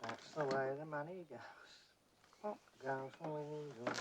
That's the way the money goes. What goes for evil?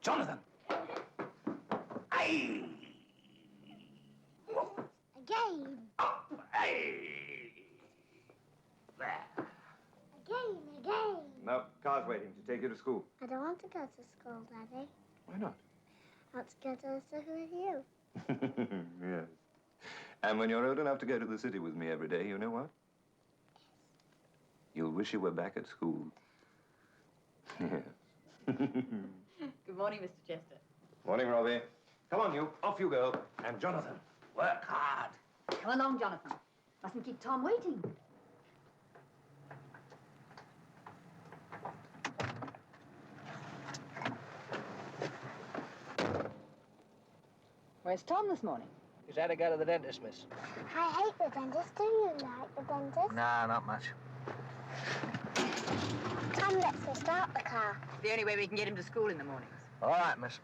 Jonathan! Aye! Again. Aye! There. Again. No, car's waiting to take you to school. I don't want to go to school, Daddy. Why not? I want to go to the city with you. Yes. And when you're old enough to go to the city with me every day, you know what? Yes. You'll wish you were back at school. Yes. Good morning, Mr. Chester. Morning, Robbie. Come on, you. Off you go. And Jonathan, work hard. Come along, Jonathan. Mustn't keep Tom waiting. Where's Tom this morning? He's had to go to the dentist, miss. I hate the dentist. Do you like the dentist? Nah, not much. Tom lets me start the car. It's the only way we can get him to school in the mornings. All right, miss.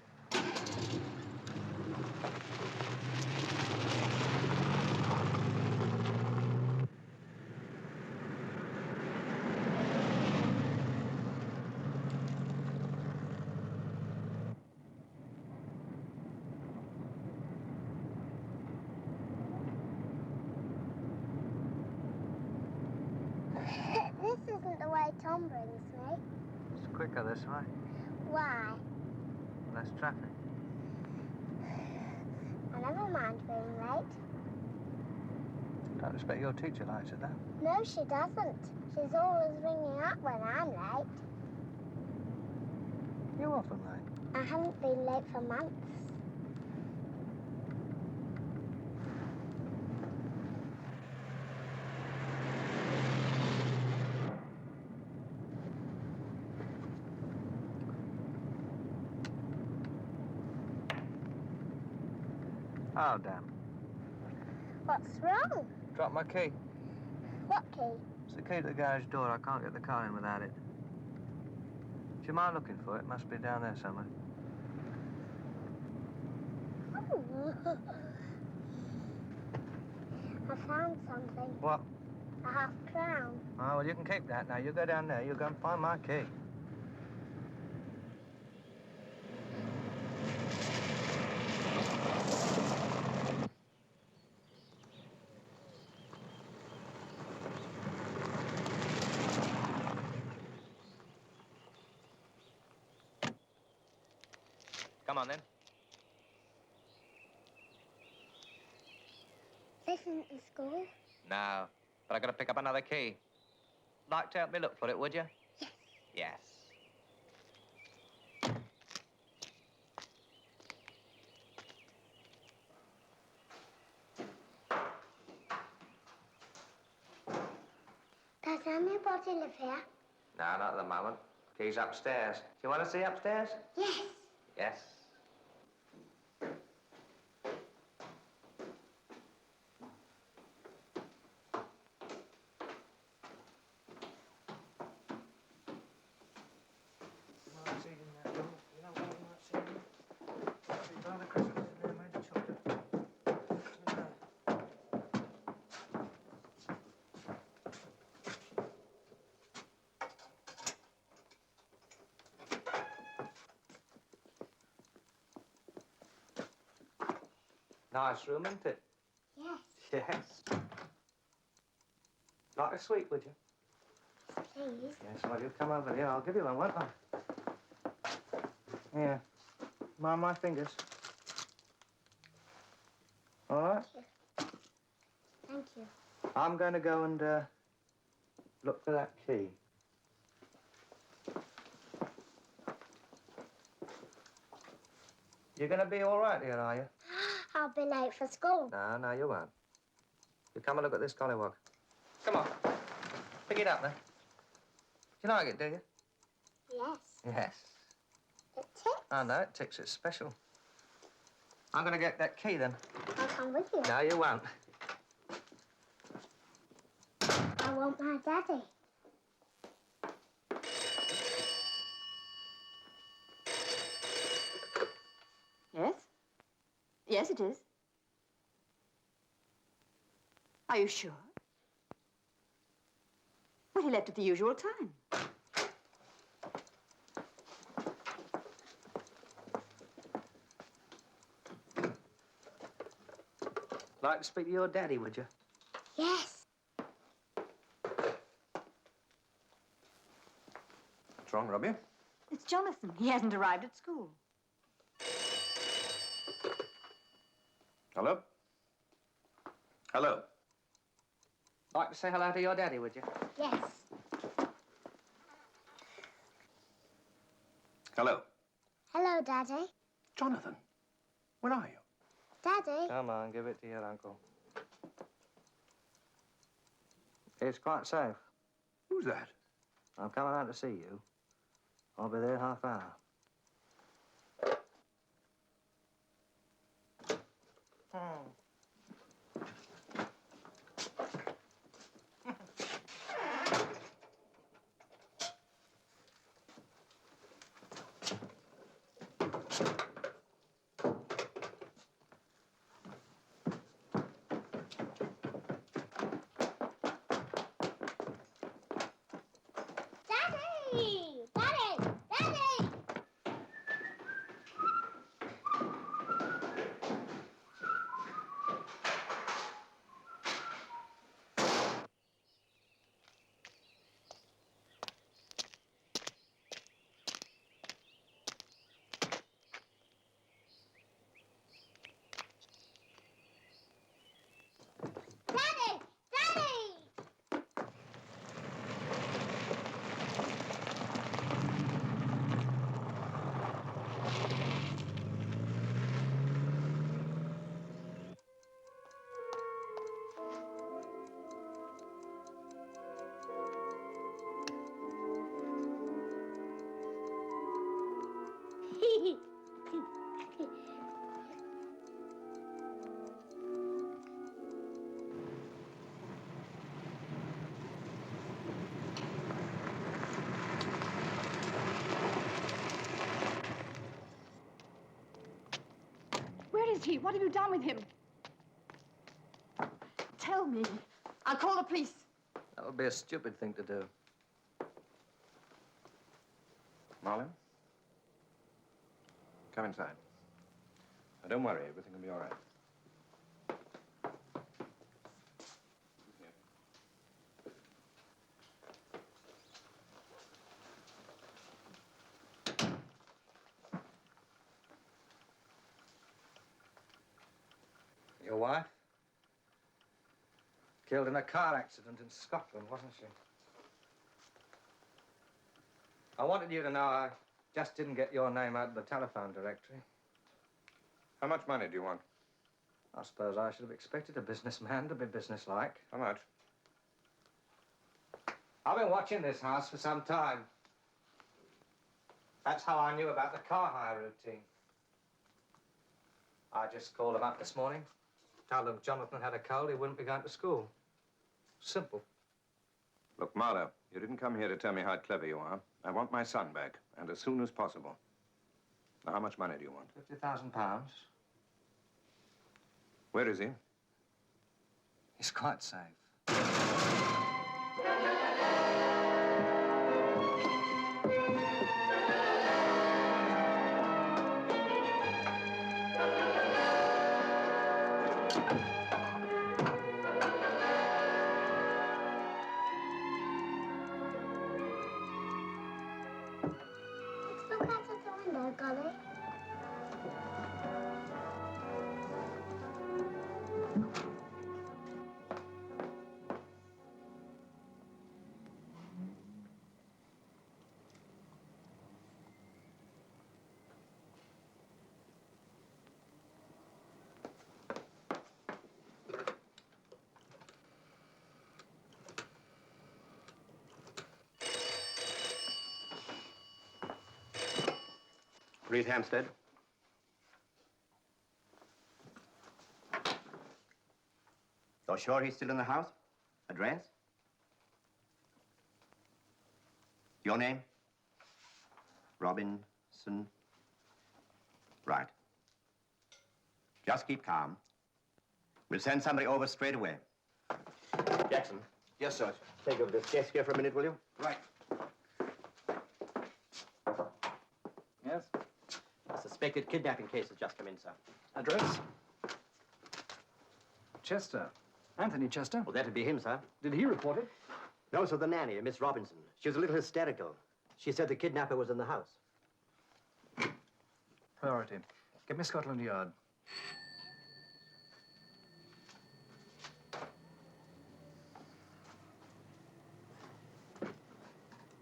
This isn't the way Tom brings me. It's quicker this way. Why? Less traffic. I never mind being late. Don't expect your teacher likes it, though. No, she doesn't. She's always ringing up when I'm late. You're often late. I haven't been late for months. Oh, damn. What's wrong? Dropped my key. What key? It's the key to the garage door. I can't get the car in without it. Do you mind looking for it? It must be down there somewhere. Oh. I found something. What? A half-crown. Oh, well, you can keep that now. You go down there. You go and find my key. Come on, then. This isn't the school. No, but I got to pick up another key. Like to help me look for it, would you? Yes. Yes. Does anybody live here? No, not at the moment. Key's upstairs. Do you want to see upstairs? Yes. Yes. Nice room, isn't it? Yes. Yes. Like a sweet, would you? Please. Yes, well, you come over here. I'll give you one, won't I? Here. Mind my fingers. All right? Thank you. I'm going to go and look for that key. You're going to be all right here, are you? I'll be late for school. No, no, you won't. You come and look at this collywog. Come on. Pick it up, then. Do you like it, do you? Yes. Yes. It ticks. I know, it ticks. It's special. I'm going to get that key, then. I'll come with you. No, you won't. I want my daddy. Yes? Yes, it is. Are you sure? Well, he left at the usual time. Like to speak to your daddy, would you? Yes. What's wrong, Robbie? It's Jonathan. He hasn't arrived at school. Hello? Hello? Like to say hello to your daddy, would you? Yes. Hello? Hello, Daddy. Jonathan, where are you? Daddy. Come on, give it to your uncle. It's quite safe. Who's that? I'm coming out to see you. I'll be there half hour. Daddy! Daddy! Daddy! is he? What have you done with him? Tell me. I'll call the police. That would be a stupid thing to do. Marlon? Come inside. Now, don't worry, everything will be all right. Your wife? Killed in a car accident in Scotland, wasn't she? I wanted you to know I just didn't get your name out of the telephone directory. How much money do you want? I suppose I should have expected a businessman to be businesslike. How much? I've been watching this house for some time. That's how I knew about the car hire routine. I just called him up this morning, told him Jonathan had a cold, he wouldn't be going to school. Simple. Look, Marla, you didn't come here to tell me how clever you are. I want my son back, and as soon as possible. Now, how much money do you want? £50,000. Where is he? He's quite safe. Let's look out of the window, Golly. Reed Hampstead. You're sure he's still in the house? Address? Your name? Robinson? Right. Just keep calm. We'll send somebody over straight away. Jackson. Yes, Sarge. Take over this desk here for a minute, will you? Right. Yes? A suspected kidnapping case has just come in, sir. Address? Chester. Anthony Chester. Well, that'd be him, sir. Did he report it? No, sir, the nanny, Miss Robinson. She was a little hysterical. She said the kidnapper was in the house. Priority. Get me Scotland Yard.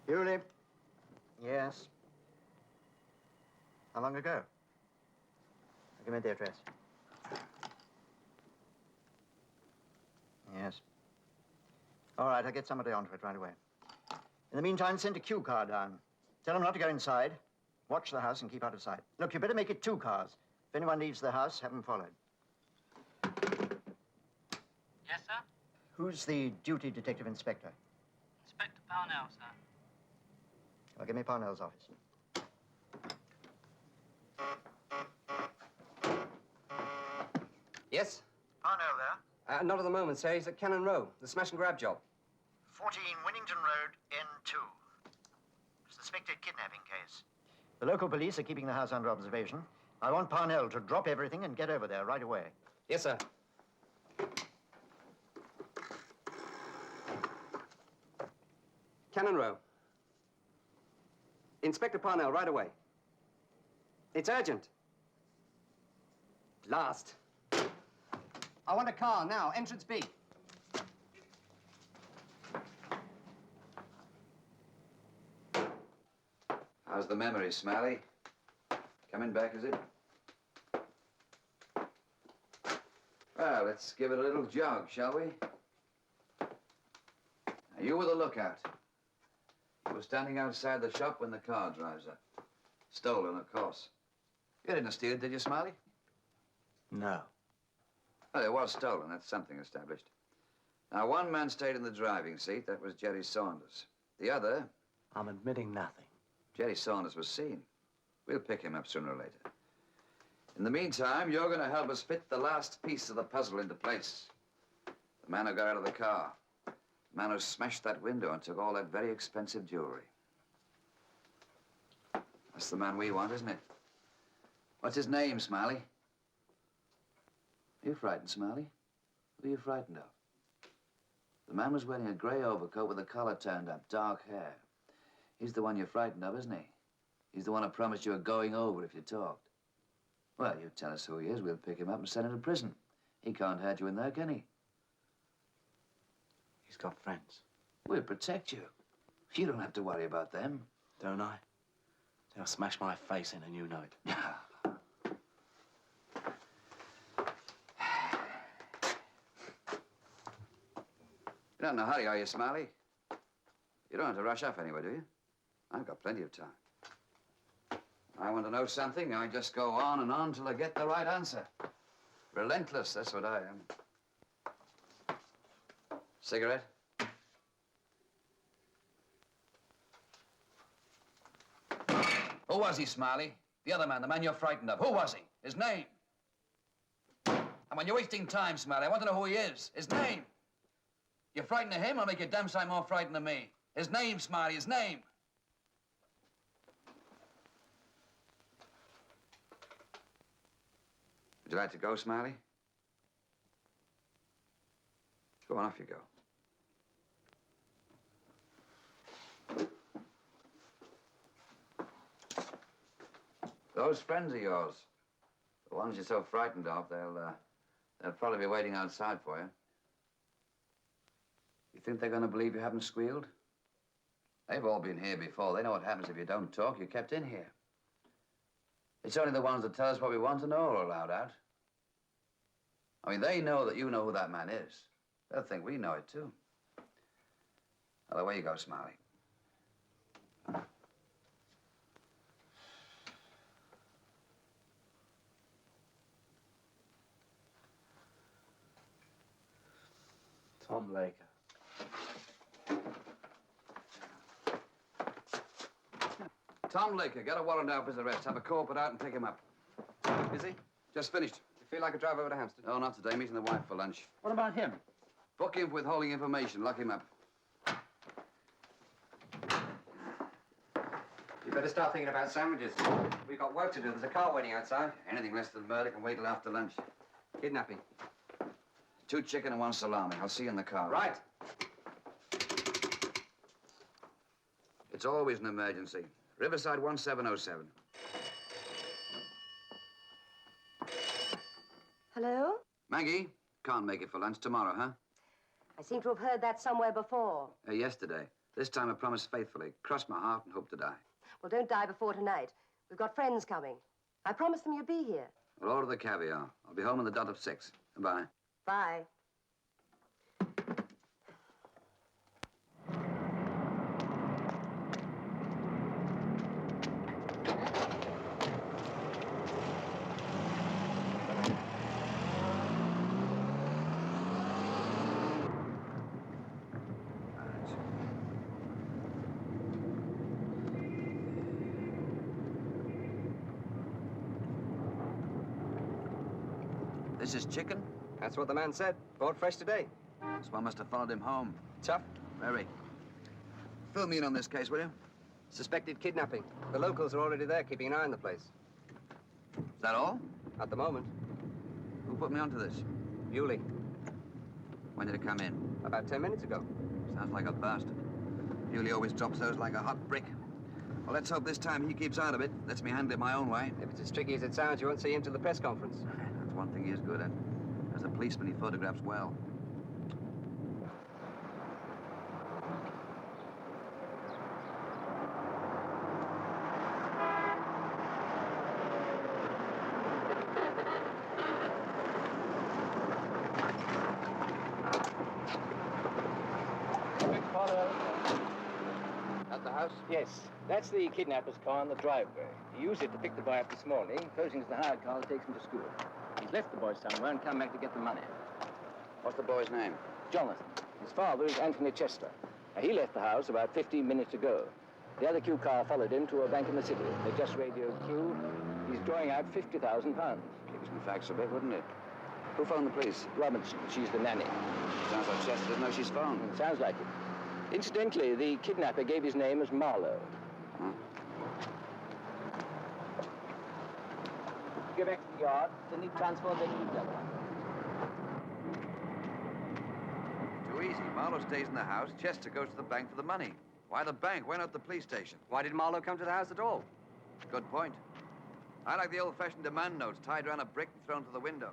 Hewley? Yes. How long ago? Give me the address. Yes. All right, I'll get somebody onto it right away. In the meantime, send a Q car down. Tell them not to go inside. Watch the house and keep out of sight. Look, you better make it 2 cars. If anyone leaves the house, have them followed. Yes, sir? Who's the duty detective inspector? Inspector Parnell, sir. Well, give me Parnell's office. Yes? Parnell there. Not at the moment, sir. He's at Cannon Row, the smash and grab job. 14 Winnington Road, N2. Suspected kidnapping case. The local police are keeping the house under observation. I want Parnell to drop everything and get over there right away. Yes, sir. Cannon Row. Inspector Parnell, right away. It's urgent. Last. I want a car now. Entrance B. How's the memory, Smiley? Coming back, is it? Well, let's give it a little jog, shall we? Now, you were the lookout. You were standing outside the shop when the car drives up. Stolen, of course. You didn't steal it, did you, Smiley? No. Well, it was stolen. That's something established. Now, one man stayed in the driving seat. That was Jerry Saunders. The other... I'm admitting nothing. Jerry Saunders was seen. We'll pick him up sooner or later. In the meantime, you're going to help us fit the last piece of the puzzle into place. The man who got out of the car. The man who smashed that window and took all that very expensive jewelry. That's the man we want, isn't it? What's his name, Smiley? Are you frightened, Smiley? What are you frightened of? The man was wearing a grey overcoat with the collar turned up, dark hair. He's the one you're frightened of, isn't he? He's the one who promised you a going over if you talked. Well, you tell us who he is, we'll pick him up and send him to prison. He can't hurt you in there, can he? He's got friends. We'll protect you. You don't have to worry about them. Don't I? They'll smash my face in and you know it. You're not in a hurry, are you, Smiley? You don't have to rush off anywhere, do you? I've got plenty of time. I want to know something, I just go on and on till I get the right answer. Relentless, that's what I am. Cigarette? Who was he, Smiley? The other man, the man you're frightened of. Who was he? His name? And when you're wasting time, Smiley, I want to know who he is. His name. You're frightened of him, I'll make you damn sight more frightened of me. His name, Smiley, his name. Would you like to go, Smiley? Go on, off you go. Those friends of yours, the ones you're so frightened of, they'll probably be waiting outside for you. You think they're going to believe you haven't squealed? They've all been here before. They know what happens if you don't talk. You're kept in here. It's only the ones that tell us what we want to know are allowed out. I mean, they know that you know who that man is. They'll think we know it, too. Well, away you go, Smiley. Tom Laker. Tom Laker, get a warrant out for his arrest. Have a corporate out and pick him up. Busy? Just finished. You feel like a drive over to Hampstead? No, not today. Meeting the wife for lunch. What about him? Book him for withholding information. Lock him up. You better start thinking about sandwiches. We've got work to do. There's a car waiting outside. Anything less than murder can wait till after lunch. Kidnapping. 2 chicken and 1 salami. I'll see you in the car. Right. It's always an emergency. Riverside 1707. Hello? Maggie, can't make it for lunch tomorrow, huh? I seem to have heard that somewhere before. Yesterday. This time I promised faithfully. Cross my heart and hope to die. Well, don't die before tonight. We've got friends coming. I promised them you'd be here. We'll order the caviar. I'll be home on the dot of 6. Goodbye. Bye. This is chicken? That's what the man said. Bought fresh today. This one must have followed him home. Tough. Very. Fill me in on this case, will you? Suspected kidnapping. The locals are already there, keeping an eye on the place. Is that all? At the moment. Who put me onto this? Bewley. When did it come in? About 10 minutes ago. Sounds like a bastard. Bewley always drops those like a hot brick. Well, let's hope this time he keeps out of it. Lets me handle it my own way. If it's as tricky as it sounds, you won't see him till the press conference. That's one thing he is good at. As a policeman, he photographs well. At the house? Yes, that's the kidnapper's car in the driveway. He used it to pick the boy up this morning, posing as the hired car that takes him to school. He's left the boy somewhere and come back to get the money. What's the boy's name? Jonathan. His father is Anthony Chester. He left the house about 15 minutes ago. The other Q car followed him to a bank in the city. They just radioed Q, He's drawing out £50,000. Keeps me facts a bit, wouldn't it? Who phoned the police? Robinson, she's the nanny. Sounds like Chester doesn't know she's phoned. Sounds like it. Incidentally, the kidnapper gave his name as Marlowe. Huh? Go back to the yard. Then he transferred them together. Too easy. Marlowe stays in the house. Chester goes to the bank for the money. Why the bank? Why not the police station? Why did Marlowe come to the house at all? Good point. I like the old-fashioned demand notes tied around a brick and thrown through the window.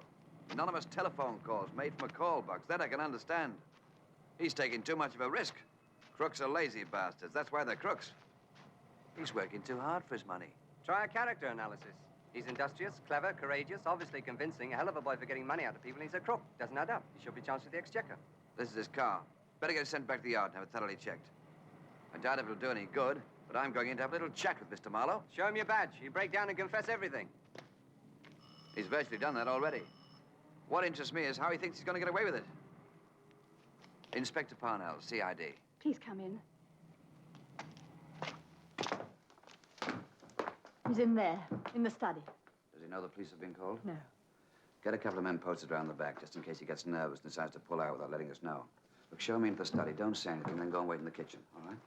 Anonymous telephone calls made from a call box. That I can understand. He's taking too much of a risk. Crooks are lazy bastards. That's why they're crooks. He's working too hard for his money. Try a character analysis. He's industrious, clever, courageous, obviously convincing, a hell of a boy for getting money out of people, and he's a crook. Doesn't add up. He should be charged with the exchequer. This is his car. Better get it sent back to the yard and have it thoroughly checked. I doubt if it'll do any good, but I'm going in to have a little chat with Mr. Marlowe. Show him your badge. You break down and confess everything. He's virtually done that already. What interests me is how he thinks he's going to get away with it. Inspector Parnell, CID. Please come in. He's in there, in the study. Does he know the police have been called? No. Get a couple of men posted around the back, just in case he gets nervous and decides to pull out without letting us know. Look, show me into the study. Don't say anything, then go and wait in the kitchen, all right?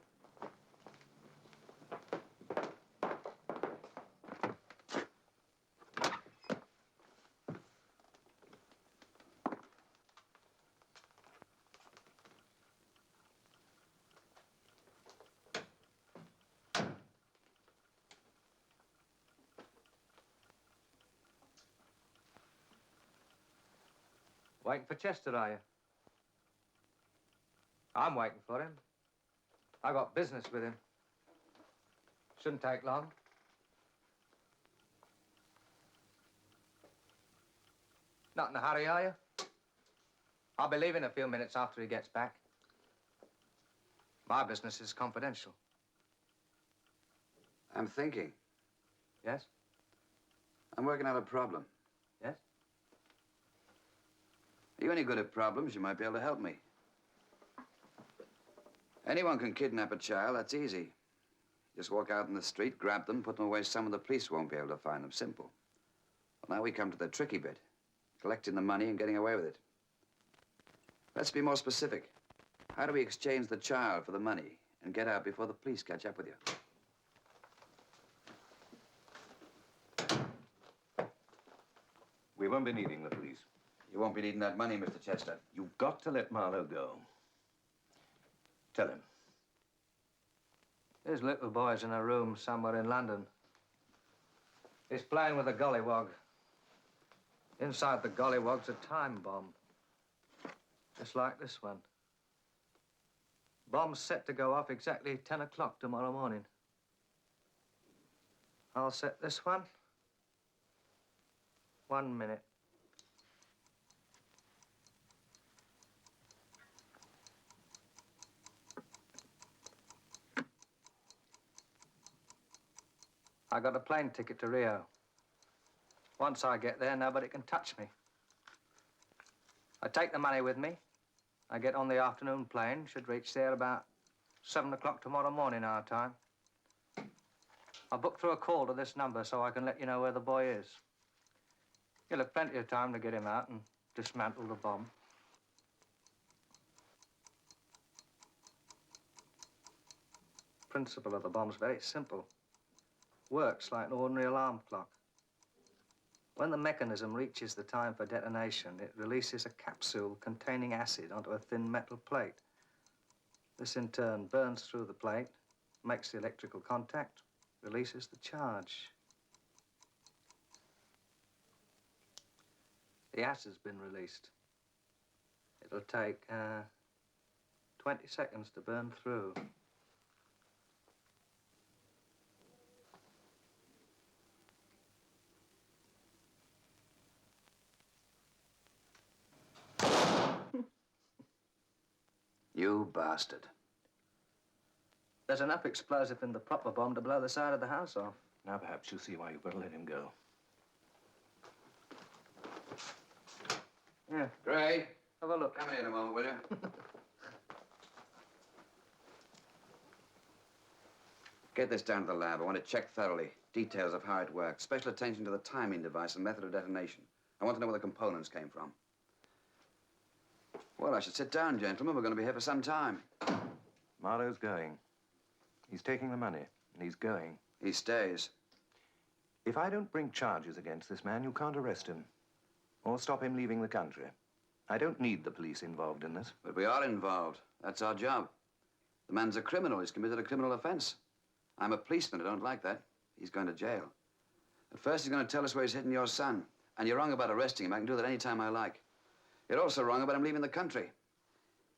Waiting for Chester, are you? I'm waiting for him. I got business with him. Shouldn't take long. Not in a hurry, are you? I'll be leaving a few minutes after he gets back. My business is confidential. I'm thinking. Yes? I'm working out a problem. Yes? Are you any good at problems? You might be able to help me. Anyone can kidnap a child. That's easy. Just walk out in the street, grab them, put them away somewhere the police won't be able to find them. Simple. Well, now we come to the tricky bit. Collecting the money and getting away with it. Let's be more specific. How do we exchange the child for the money and get out before the police catch up with you? We won't be needing the police. You won't be needing that money, Mr. Chester. You've got to let Marlowe go. Tell him. His little boy's in a room somewhere in London. He's playing with a gollywog. Inside the gollywog's a time bomb. Just like this one. Bomb's set to go off exactly 10 o'clock tomorrow morning. I'll set this one. 1 minute. I got a plane ticket to Rio. Once I get there, nobody can touch me. I take the money with me. I get on the afternoon plane, should reach there about 7 o'clock tomorrow morning, our time. I'll book through a call to this number so I can let you know where the boy is. You'll have plenty of time to get him out and dismantle the bomb. Principle of the bomb's very simple. Works like an ordinary alarm clock. When the mechanism reaches the time for detonation, it releases a capsule containing acid onto a thin metal plate. This, in turn, burns through the plate, makes the electrical contact, releases the charge. The acid's been released. It'll take 20 seconds to burn through. You bastard. There's enough explosive in the proper bomb to blow the side of the house off. Now perhaps you'll see why you've got to let him go. Yeah. Gray. Have a look. Come in a moment, will you? Get this down to the lab. I want it checked thoroughly. Details of how it works. Special attention to the timing device and method of detonation. I want to know where the components came from. Well, I should sit down, gentlemen. We're going to be here for some time. Marlowe's going. He's taking the money, and he's going. He stays. If I don't bring charges against this man, you can't arrest him or stop him leaving the country. I don't need the police involved in this. But we are involved. That's our job. The man's a criminal. He's committed a criminal offense. I'm a policeman. I don't like that. He's going to jail. At first, he's going to tell us where he's hidden your son. And you're wrong about arresting him. I can do that any time I like. You're also wrong about him leaving the country.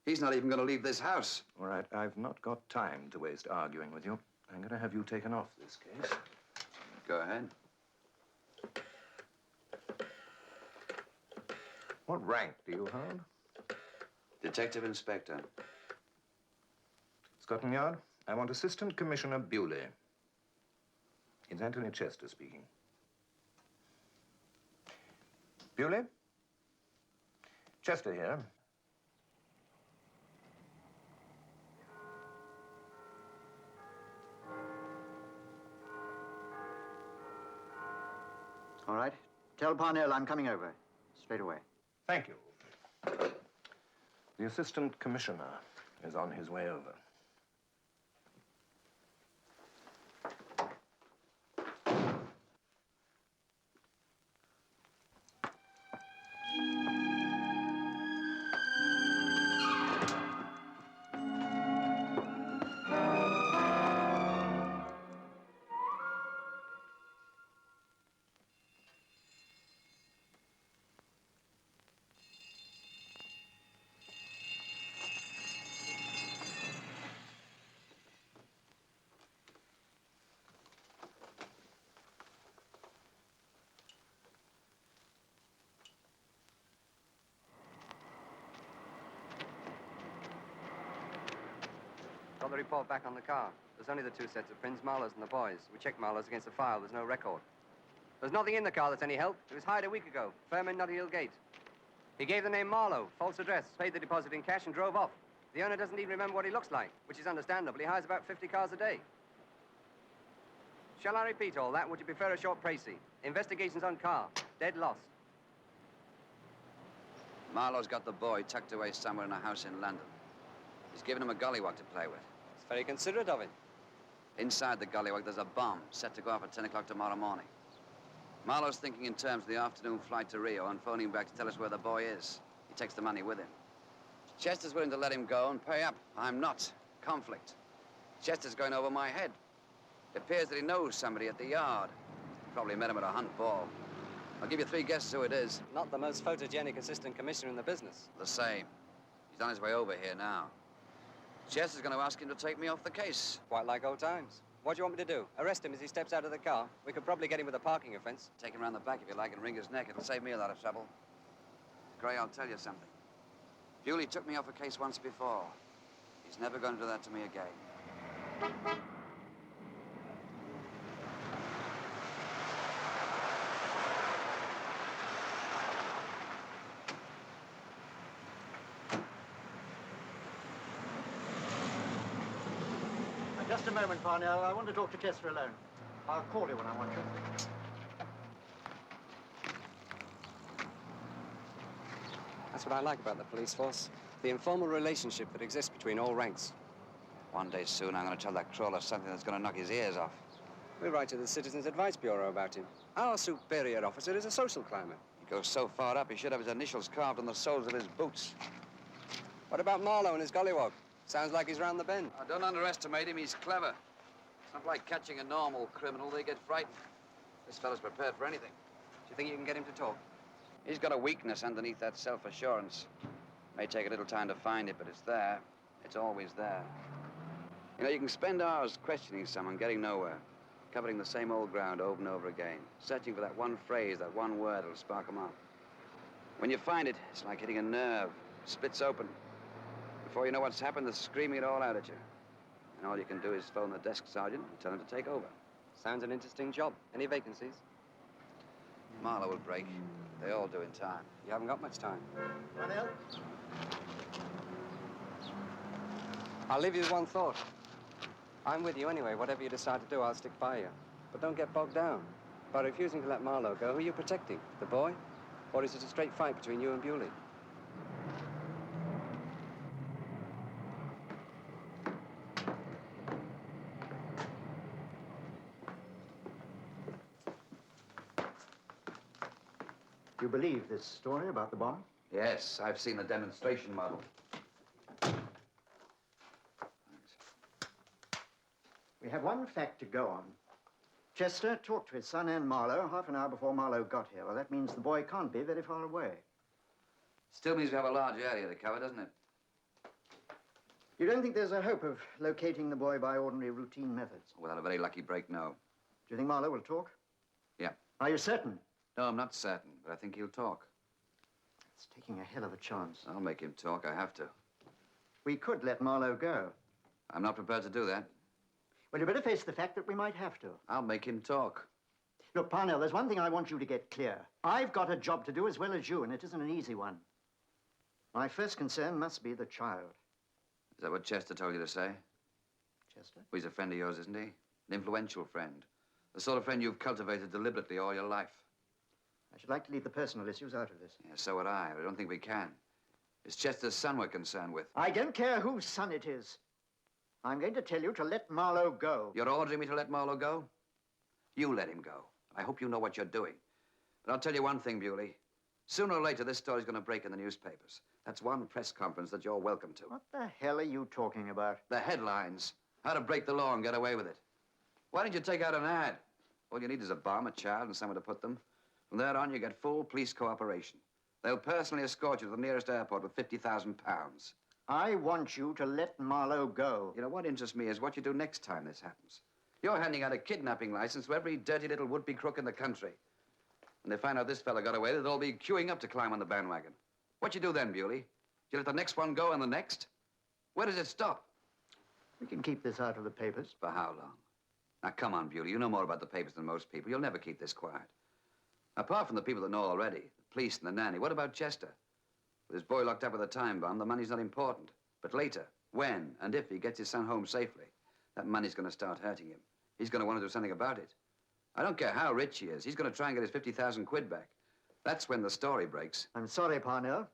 He's not even going to leave this house. All right, I've not got time to waste arguing with you. I'm going to have you taken off this case. Go ahead. What rank do you hold? Detective Inspector. Scotland Yard, I want Assistant Commissioner Bewley. It's Anthony Chester speaking. Bewley? Chester here. All right. Tell Parnell I'm coming over. Straight away. Thank you. The Assistant Commissioner is on his way over. Got the report back on the car. There's only the two sets of prints, Marlowe's and the boys. We checked Marlowe's against the file. There's no record. There's nothing in the car that's any help. It was hired a week ago. Firm in Notting Hill Gate. He gave the name Marlowe, false address, paid the deposit in cash and drove off. The owner doesn't even remember what he looks like, which is understandable. He hires about 50 cars a day. Shall I repeat all that? Would you prefer a short précis? Investigations on car. Dead lost. Marlowe's got the boy tucked away somewhere in a house in London. He's given him a gollywog to play with. It's very considerate of him. Inside the gollywog, there's a bomb set to go off at 10 o'clock tomorrow morning. Marlowe's thinking in terms of the afternoon flight to Rio and phoning back to tell us where the boy is. He takes the money with him. Chester's willing to let him go and pay up. I'm not. Conflict. Chester's going over my head. It appears that he knows somebody at the yard. Probably met him at a hunt ball. I'll give you 3 guesses who it is. Not the most photogenic assistant commissioner in the business. The same. He's on his way over here now. Chester's going to ask him to take me off the case. Quite like old times. What do you want me to do? Arrest him as he steps out of the car? We could probably get him with a parking offense. Take him around the back if you like and wring his neck. It'll save me a lot of trouble. Gray, I'll tell you something. Bewley took me off a case once before. He's never going to do that to me again. Just a moment, Parnell. I want to talk to Chester alone. I'll call you when I want you. That's what I like about the police force. The informal relationship that exists between all ranks. One day soon, I'm going to tell that crawler something that's going to knock his ears off. We'll write to the Citizens Advice Bureau about him. Our superior officer is a social climber. He goes so far up, he should have his initials carved on the soles of his boots. What about Marlowe and his gollywog? Sounds like he's round the bend. Oh, don't underestimate him. He's clever. It's not like catching a normal criminal. They get frightened. This fellow's prepared for anything. Do you think you can get him to talk? He's got a weakness underneath that self-assurance. May take a little time to find it, but it's there. It's always there. You know, you can spend hours questioning someone, getting nowhere, covering the same old ground over and over again, searching for that one phrase, that one word that'll spark them up. When you find it, it's like hitting a nerve. It splits open. Before you know what's happened, they're screaming it all out at you. And all you can do is phone the desk sergeant and tell him to take over. Sounds an interesting job. Any vacancies? Marlowe will break. They all do in time. You haven't got much time. Parnell? I'll leave you with one thought. I'm with you anyway. Whatever you decide to do, I'll stick by you. But don't get bogged down. By refusing to let Marlowe go, who are you protecting? The boy? Or is it a straight fight between you and Bewley? You believe this story about the bomb? Yes, I've seen the demonstration model. We have one fact to go on. Chester talked to his son and Marlowe half an hour before Marlowe got here. Well, that means the boy can't be very far away. Still means we have a large area to cover, doesn't it? You don't think there's a hope of locating the boy by ordinary routine methods? Without a very lucky break, no. Do you think Marlowe will talk? Yeah. Are you certain? No, I'm not certain, but I think he'll talk. It's taking a hell of a chance. I'll make him talk. I have to. We could let Marlowe go. I'm not prepared to do that. Well, you better face the fact that we might have to. I'll make him talk. Look, Parnell, there's one thing I want you to get clear. I've got a job to do as well as you, and it isn't an easy one. My first concern must be the child. Is that what Chester told you to say? Chester? Well, he's a friend of yours, isn't he? An influential friend. The sort of friend you've cultivated deliberately all your life. I should like to leave the personal issues out of this. Yeah, so would I, but I don't think we can. It's Chester's son we're concerned with. I don't care whose son it is. I'm going to tell you to let Marlowe go. You're ordering me to let Marlowe go? You let him go. I hope you know what you're doing. But I'll tell you one thing, Bewley. Sooner or later, this story's going to break in the newspapers. That's one press conference that you're welcome to. What the hell are you talking about? The headlines. How to break the law and get away with it. Why don't you take out an ad? All you need is a bomb, a child, and somewhere to put them. From there on, you get full police cooperation. They'll personally escort you to the nearest airport with £50,000. I want you to let Marlowe go. You know, what interests me is what you do next time this happens. You're handing out a kidnapping license to every dirty little would-be crook in the country. When they find out this fella got away, they'll all be queuing up to climb on the bandwagon. What you do then, Bewley? You let the next one go and the next? Where does it stop? We can keep this out of the papers. For how long? Now, come on, Bewley. You know more about the papers than most people. You'll never keep this quiet. Apart from the people that know already, the police and the nanny, what about Chester? With his boy locked up with a time bomb, the money's not important. But later, when and if he gets his son home safely, that money's going to start hurting him. He's going to want to do something about it. I don't care how rich he is. He's going to try and get his 50,000 quid back. That's when the story breaks. I'm sorry, Parnell.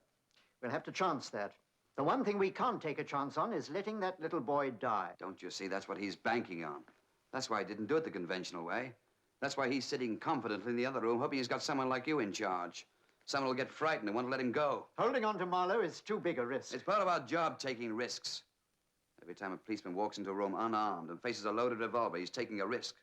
We'll have to chance that. The one thing we can't take a chance on is letting that little boy die. Don't you see? That's what he's banking on. That's why he didn't do it the conventional way. That's why he's sitting confidently in the other room, hoping he's got someone like you in charge. Someone will get frightened and won't let him go. Holding on to Marlowe is too big a risk. It's part of our job, taking risks. Every time a policeman walks into a room unarmed and faces a loaded revolver, he's taking a risk.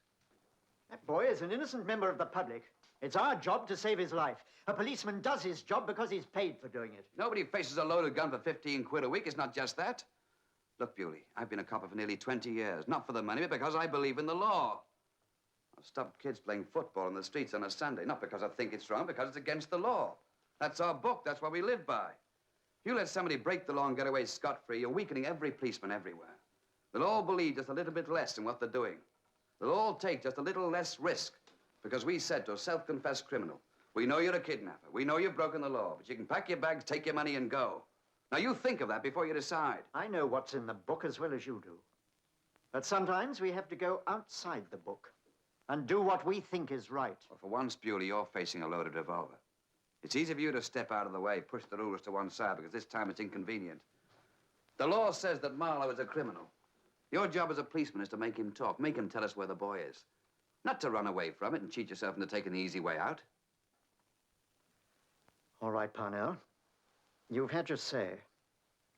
That boy is an innocent member of the public. It's our job to save his life. A policeman does his job because he's paid for doing it. Nobody faces a loaded gun for 15 quid a week. It's not just that. Look, Bewley, I've been a copper for nearly 20 years. Not for the money, but because I believe in the law. I've stopped kids playing football in the streets on a Sunday, not because I think it's wrong, because it's against the law. That's our book. That's what we live by. You let somebody break the law and get away scot-free, you're weakening every policeman everywhere. They'll all believe just a little bit less in what they're doing. They'll all take just a little less risk, because we said to a self-confessed criminal, we know you're a kidnapper, we know you've broken the law, but you can pack your bags, take your money, and go. Now, you think of that before you decide. I know what's in the book as well as you do. But sometimes we have to go outside the book and do what we think is right. Well, for once, Bewley, you're facing a loaded revolver. It's easy for you to step out of the way, push the rulers to one side, because this time it's inconvenient. The law says that Marlowe is a criminal. Your job as a policeman is to make him talk, make him tell us where the boy is. Not to run away from it and cheat yourself into taking the easy way out. All right, Parnell. You've had your say.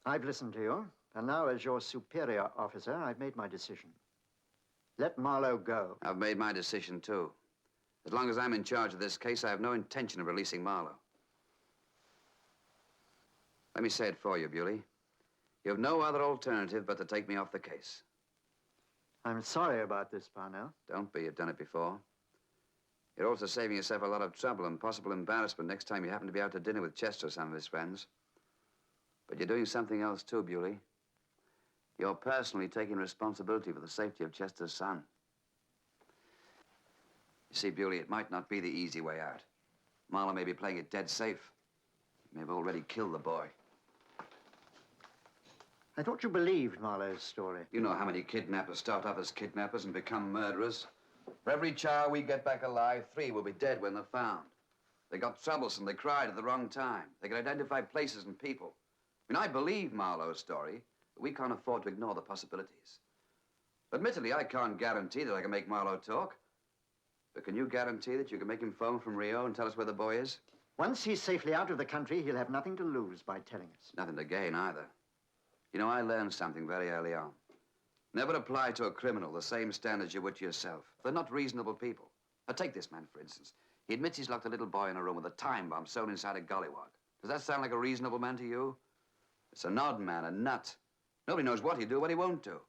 I've listened to you, and now as your superior officer, I've made my decision. Let Marlowe go. I've made my decision, too. As long as I'm in charge of this case, I have no intention of releasing Marlowe. Let me say it for you, Bewley. You have no other alternative but to take me off the case. I'm sorry about this, Parnell. Don't be. You've done it before. You're also saving yourself a lot of trouble and possible embarrassment next time you happen to be out to dinner with Chester or some of his friends. But you're doing something else, too, Bewley. You're personally taking responsibility for the safety of Chester's son. You see, Bewley, it might not be the easy way out. Marlowe may be playing it dead safe. He may have already killed the boy. I thought you believed Marlowe's story. You know how many kidnappers start off as kidnappers and become murderers. For every child we get back alive, 3 will be dead when they're found. They got troublesome, they cried at the wrong time. They can identify places and people. I mean, I believe Marlowe's story, but we can't afford to ignore the possibilities. Admittedly, I can't guarantee that I can make Marlowe talk. But can you guarantee that you can make him phone from Rio and tell us where the boy is? Once he's safely out of the country, he'll have nothing to lose by telling us. Nothing to gain either. You know, I learned something very early on. Never apply to a criminal the same standards you would to yourself. They're not reasonable people. Now, take this man, for instance. He admits he's locked a little boy in a room with a time bomb sewn inside a gollywog. Does that sound like a reasonable man to you? It's an odd man, a nut. Nobody knows what he'll do, what he won't do.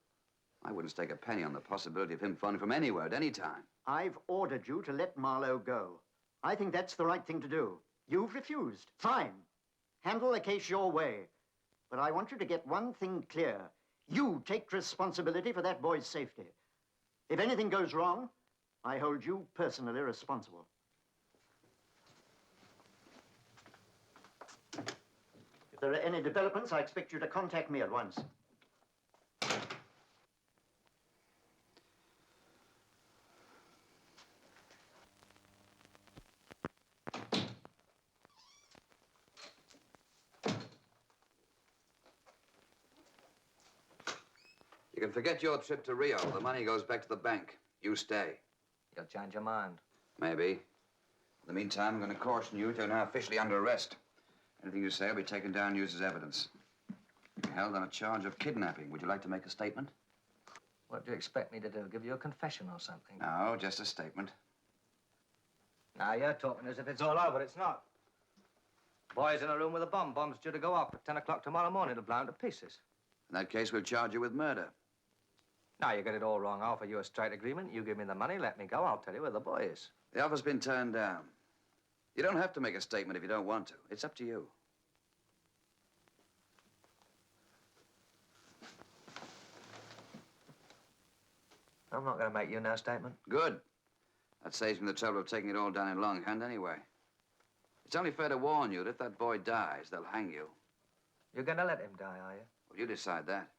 I wouldn't stake a penny on the possibility of him phoning from anywhere at any time. I've ordered you to let Marlowe go. I think that's the right thing to do. You've refused. Fine. Handle the case your way. But I want you to get one thing clear. You take responsibility for that boy's safety. If anything goes wrong, I hold you personally responsible. If there are any developments, I expect you to contact me at once. You can forget your trip to Rio. The money goes back to the bank. You stay. You'll change your mind. Maybe. In the meantime, I'm going to caution you you're now officially under arrest. Anything you say will be taken down and used as evidence. You're held on a charge of kidnapping. Would you like to make a statement? What do you expect me to do? Give you a confession or something? No, just a statement. Now, you're talking as if it's all over. It's not. Boy's in a room with a bomb. Bomb's due to go off at 10 o'clock tomorrow morning. It'll blow him to pieces. In that case, we'll charge you with murder. Now, you get it all wrong. I'll offer you a straight agreement. You give me the money, let me go. I'll tell you where the boy is. The offer's been turned down. You don't have to make a statement if you don't want to. It's up to you. I'm not going to make you no statement. Good. That saves me the trouble of taking it all down in longhand anyway. It's only fair to warn you that if that boy dies, they'll hang you. You're going to let him die, are you? Well, you decide that.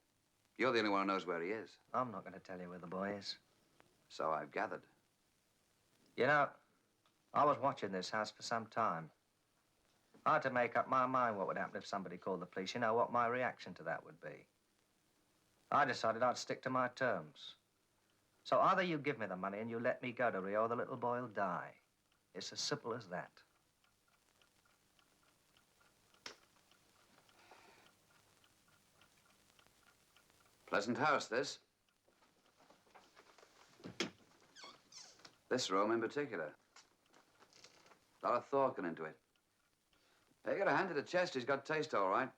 You're the only one who knows where he is. I'm not going to tell you where the boy is. So I've gathered. You know, I was watching this house for some time. I had to make up my mind what would happen if somebody called the police. You know what my reaction to that would be. I decided I'd stick to my terms. So either you give me the money and you let me go to Rio, or the little boy will die. It's as simple as that. Pleasant house, this. This room in particular. A lot of thought gone into it. Hey, you gotta hand it to Chester. He's got taste, all right.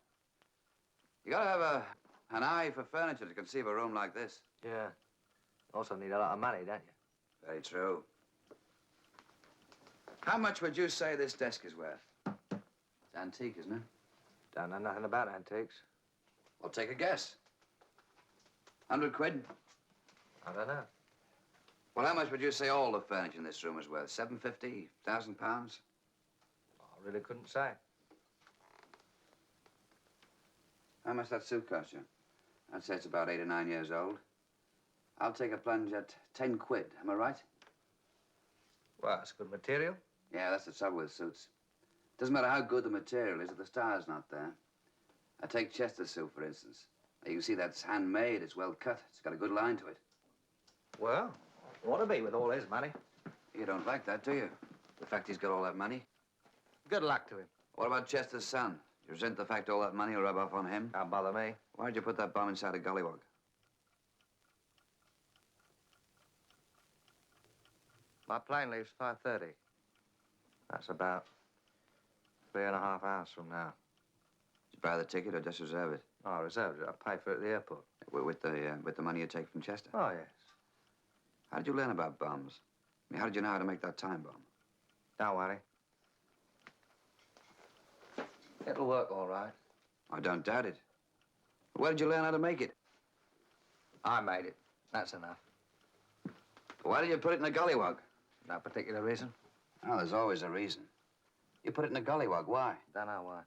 You gotta have an eye for furniture to conceive a room like this. Yeah. Also need a lot of money, don't you? Very true. How much would you say this desk is worth? It's antique, isn't it? Don't know nothing about antiques. Well, take a guess. 100 quid? I don't know. Well, how much would you say all the furniture in this room is worth? 750, 1,000 pounds? I really couldn't say. How much that suit cost you? I'd say it's about 8 or 9 years old. I'll take a plunge at 10 quid, am I right? Well, that's good material. Yeah, that's the trouble with suits. Doesn't matter how good the material is if the star's not there. I take Chester's suit, for instance. Now, you can see that's handmade, it's well cut, it's got a good line to it. Well, ought to be with all his money. You don't like that, do you? The fact he's got all that money? Good luck to him. What about Chester's son? You resent the fact all that money will rub off on him? Can't bother me. Why'd you put that bomb inside a gollywog? My plane leaves 5:30. That's about 3.5 hours from now. Did you buy the ticket or just reserve it? Oh, I reserved it. I paid for it at the airport. With the money you take from Chester? Oh, yes. How did you learn about bombs? I mean, how did you know how to make that time bomb? Don't worry. It'll work all right. I don't doubt it. Where did you learn how to make it? I made it. That's enough. Why did you put it in a gollywog? No particular reason. Oh, there's always a reason. You put it in a gollywog. Why? Don't know why.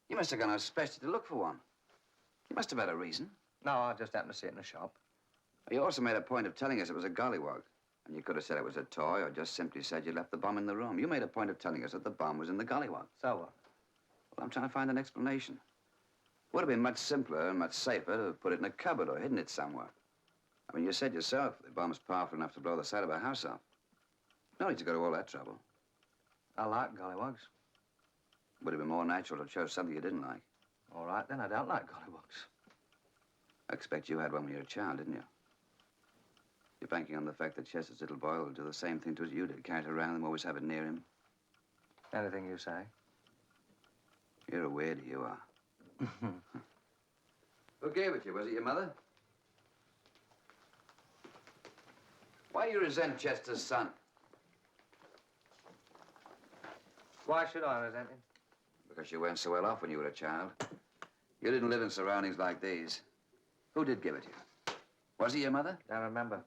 You must have gone out specially to look for one. You must have had a reason. No, I just happened to see it in the shop. You also made a point of telling us it was a gollywog. And you could have said it was a toy or just simply said you left the bomb in the room. You made a point of telling us that the bomb was in the gollywog. So what? Well, I'm trying to find an explanation. Would have been much simpler and much safer to have put it in a cupboard or hidden it somewhere. I mean, you said yourself the bomb's powerful enough to blow the side of a house off. No need to go to all that trouble. I like gollywogs. Would have been more natural to choose something you didn't like. All right, then, I don't like gollywogs. I expect you had one when you were a child, didn't you? You're banking on the fact that Chester's little boy will do the same thing to us you did, carry it around and always have it near him. Anything you say. You're a weirdo, you are. Who gave it to you? Was it your mother? Why do you resent Chester's son? Why should I resent him? Because you weren't so well off when you were a child. You didn't live in surroundings like these. Who did give it to you? Was it your mother? Don't remember.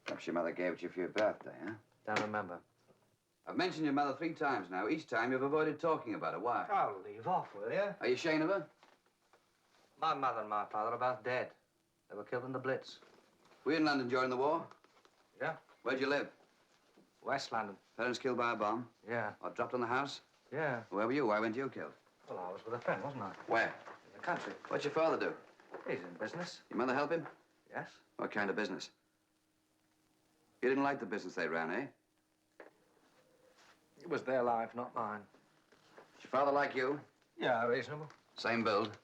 Perhaps your mother gave it to you for your birthday, huh? Don't remember. I've mentioned your mother 3 times now. Each time you've avoided talking about her. Why? Oh, leave off, will you? Are you ashamed of her? My mother and my father are both dead. They were killed in the Blitz. Were you in London during the war? Yeah. Where'd you live? West London. Parents killed by a bomb? Yeah. Or dropped on the house? Yeah. Where were you? Why weren't you killed? Well, I was with a friend, wasn't I? Where? In the country. What'd your father do? He's in business. Your mother help him? Yes. What kind of business? You didn't like the business they ran, eh? It was their life, not mine. Did your father like you? Yeah, reasonable. Same build?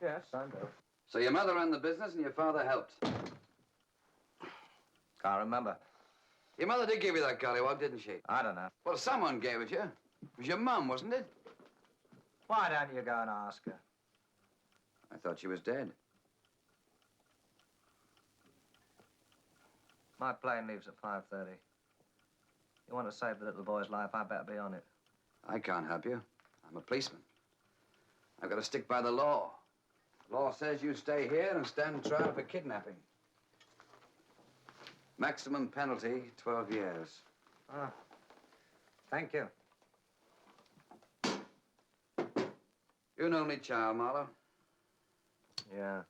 Yes, I know. So your mother ran the business and your father helped? Can't remember. Your mother did give you that gollywog, didn't she? I don't know. Well, someone gave it you. It was your mum, wasn't it? Why don't you go and ask her? I thought she was dead. My plane leaves at 5:30. You want to save the little boy's life, I better be on it. I can't help you. I'm a policeman. I've got to stick by the law. The law says you stay here and stand trial for kidnapping. Maximum penalty, 12 years. Ah, thank you. You're an only child, Marlowe. Yeah.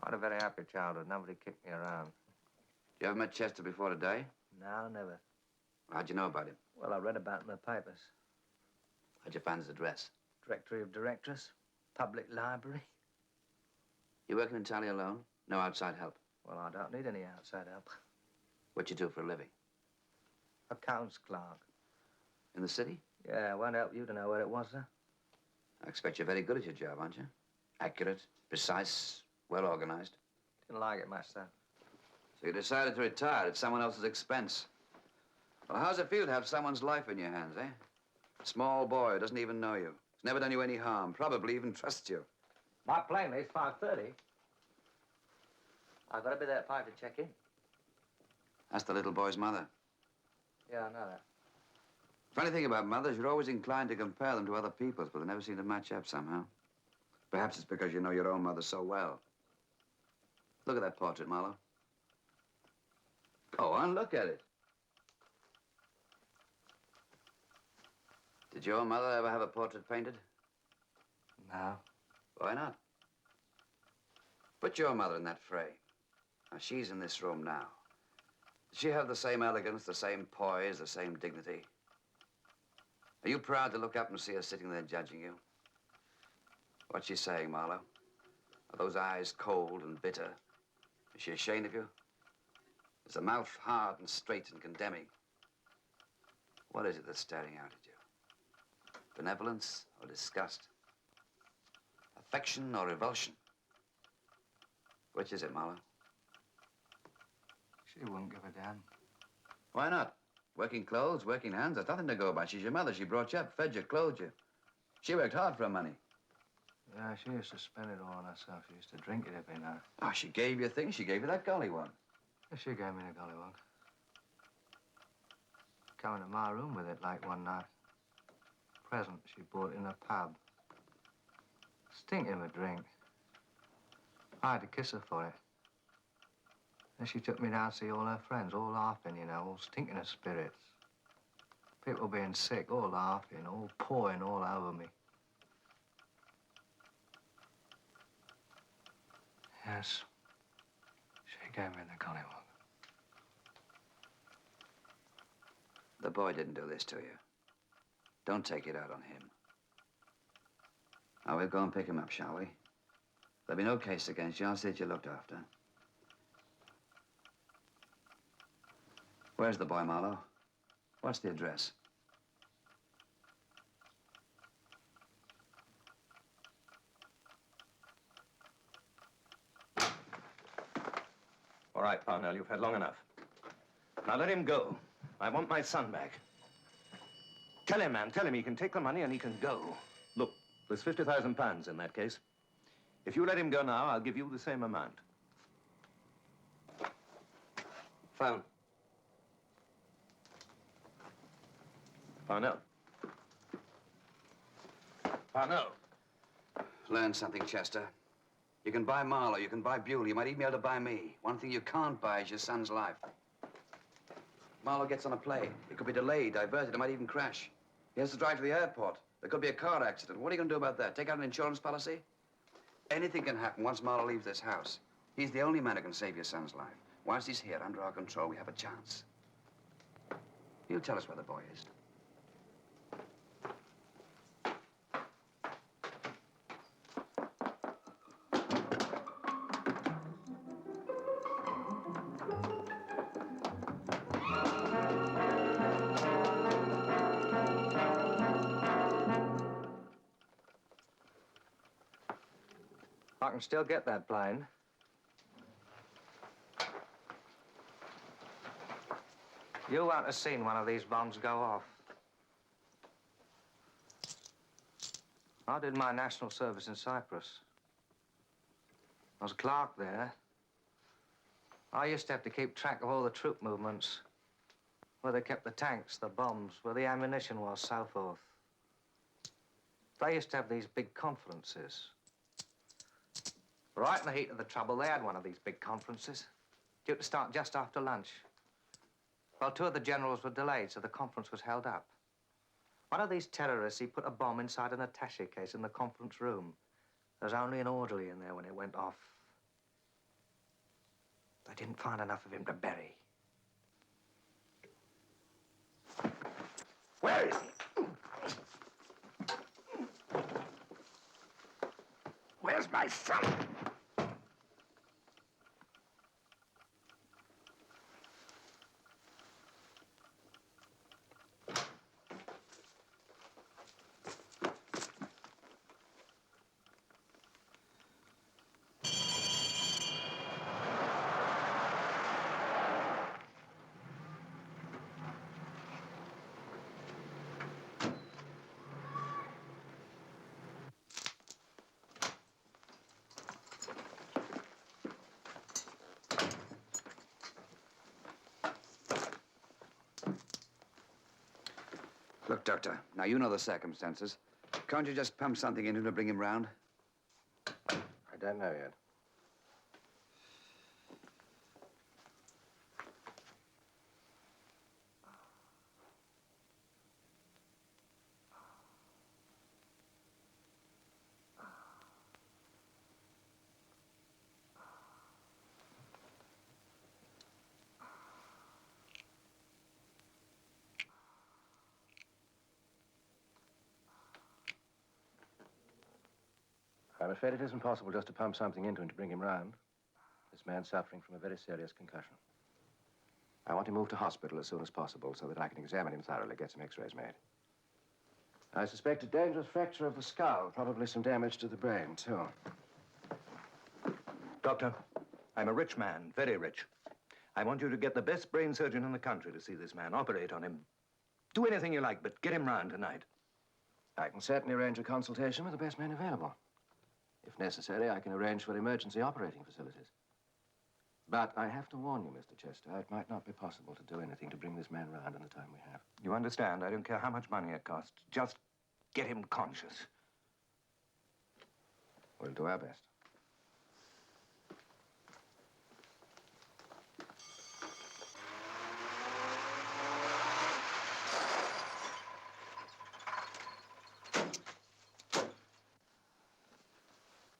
I had a very happy childhood. Nobody kicked me around. You ever met Chester before today? No, never. How'd you know about him? Well, I read about it in the papers. How'd you find his address? Directory of Directors, Public Library. You working entirely alone? No outside help? Well, I don't need any outside help. What you do for a living? Accounts clerk. In the city? Yeah, won't help you to know where it was, sir. I expect you're very good at your job, aren't you? Accurate, precise, well organized. Didn't like it much, sir. So you decided to retire at someone else's expense. Well, how's it feel to have someone's life in your hands, eh? A small boy who doesn't even know you. He's never done you any harm, probably even trusts you. My plane leaves 5:30. I've got to be there at 5 to check in. That's the little boy's mother. Yeah, I know that. Funny thing about mothers, you're always inclined to compare them to other people's, but they never seem to match up somehow. Perhaps it's because you know your own mother so well. Look at that portrait, Marlowe. Go on, look at it. Did your mother ever have a portrait painted? No. Why not? Put your mother in that frame. Now, she's in this room now. Does she have the same elegance, the same poise, the same dignity? Are you proud to look up and see her sitting there judging you? What's she saying, Marlowe? Are those eyes cold and bitter? Is she ashamed of you? Is the mouth hard and straight and condemning? What is it that's staring out at you? Benevolence or disgust? Affection or revulsion? Which is it, Marlowe? She wouldn't give a damn. Why not? Working clothes, working hands, there's nothing to go by. She's your mother. She brought you up, fed you, clothed you. She worked hard for her money. Yeah, she used to spend it all on herself. She used to drink it every night. Oh, she gave you things. She gave you that gollywog. Yeah, she gave me the gollywog. Come into my room with it late one night. Present she bought in a pub. Stinking of a drink. I had to kiss her for it. Then she took me down to see all her friends, all laughing, you know, all stinking of spirits. People being sick, all laughing, all pouring all over me. Yes. gave me the collywog. The boy didn't do this to you. Don't take it out on him. Now, we'll go and pick him up, shall we? There'll be no case against you. I'll see that you're looked after. Where's the boy, Marlowe? What's the address? All right, Parnell, you've had long enough. Now let him go. I want my son back. Tell him, man, tell him he can take the money and he can go. Look, there's £50,000 in that case. If you let him go now, I'll give you the same amount. Phone. Parnell. Parnell. Learn something, Chester. You can buy Marlowe, you can buy Bewley, you might even be able to buy me. One thing you can't buy is your son's life. Marlowe gets on a plane. It could be delayed, diverted, it might even crash. He has to drive to the airport. There could be a car accident. What are you going to do about that? Take out an insurance policy? Anything can happen once Marlowe leaves this house. He's the only man who can save your son's life. Once he's here, under our control, we have a chance. He'll tell us where the boy is. I can still get that plane. You won't have seen one of these bombs go off. I did my national service in Cyprus. I was a clerk there. I used to have to keep track of all the troop movements, where they kept the tanks, the bombs, where the ammunition was, so forth. They used to have these big conferences. Right in the heat of the trouble, they had one of these big conferences, due to start just after lunch. Well, two of the generals were delayed, so the conference was held up. One of these terrorists, he put a bomb inside an attaché case in the conference room. There was only an orderly in there when it went off. They didn't find enough of him to bury. Where is he? Where's my son? Look, Doctor, now you know the circumstances. Can't you just pump something into him to bring him round? I don't know yet. I'm afraid it isn't possible just to pump something into him to bring him round. This man's suffering from a very serious concussion. I want him moved to hospital as soon as possible so that I can examine him thoroughly, get some x-rays made. I suspect a dangerous fracture of the skull, probably some damage to the brain, too. Doctor, I'm a rich man, very rich. I want you to get the best brain surgeon in the country to see this man, operate on him. Do anything you like, but get him round tonight. I can certainly arrange a consultation with the best man available. If necessary, I can arrange for emergency operating facilities. But I have to warn you, Mr. Chester, it might not be possible to do anything to bring this man round in the time we have. You understand? I don't care how much money it costs. Just get him conscious. We'll do our best.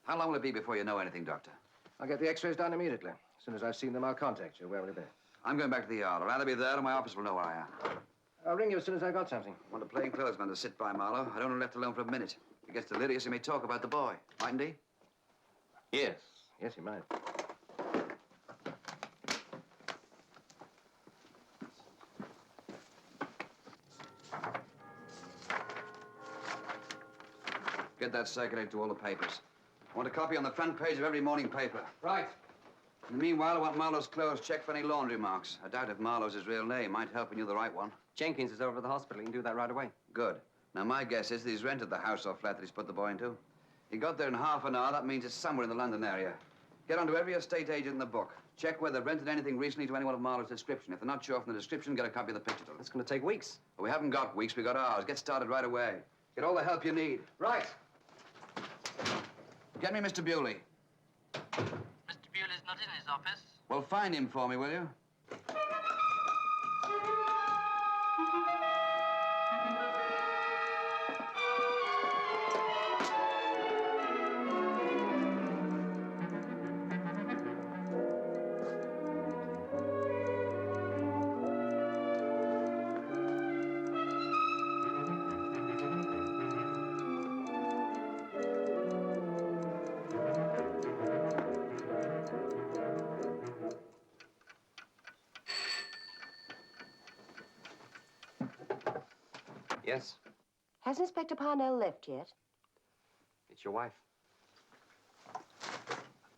How long will it be before you know anything, Doctor? I'll get the x-rays done immediately. As soon as I've seen them, I'll contact you. Where will you be? I'm going back to the yard. I'll either be there or my office will know where I am. I'll ring you as soon as I got something. I want a plainclothesman to sit by Marlowe. I don't want him left alone for a minute. If he gets delirious, he may talk about the boy. Mightn't he? Yes. Yes, he might. Get that circulated to all the papers. I want a copy on the front page of every morning paper. Right. In the meanwhile, I want Marlowe's clothes checked for any laundry marks. I doubt if Marlowe's his real name. Might help in you the right one. Jenkins is over at the hospital. He can do that right away. Good. Now, my guess is that he's rented the house or flat that he's put the boy into. He got there in half an hour. That means it's somewhere in the London area. Get onto every estate agent in the book. Check whether they've rented anything recently to anyone of Marlowe's description. If they're not sure from the description, get a copy of the picture to them. It's going to take weeks. We haven't got weeks. We got hours. Get started right away. Get all the help you need. Right. Get me Mr. Bewley. Mr. Bewley's not in his office. Well, find him for me, will you? Yes? Has Inspector Parnell left yet? It's your wife.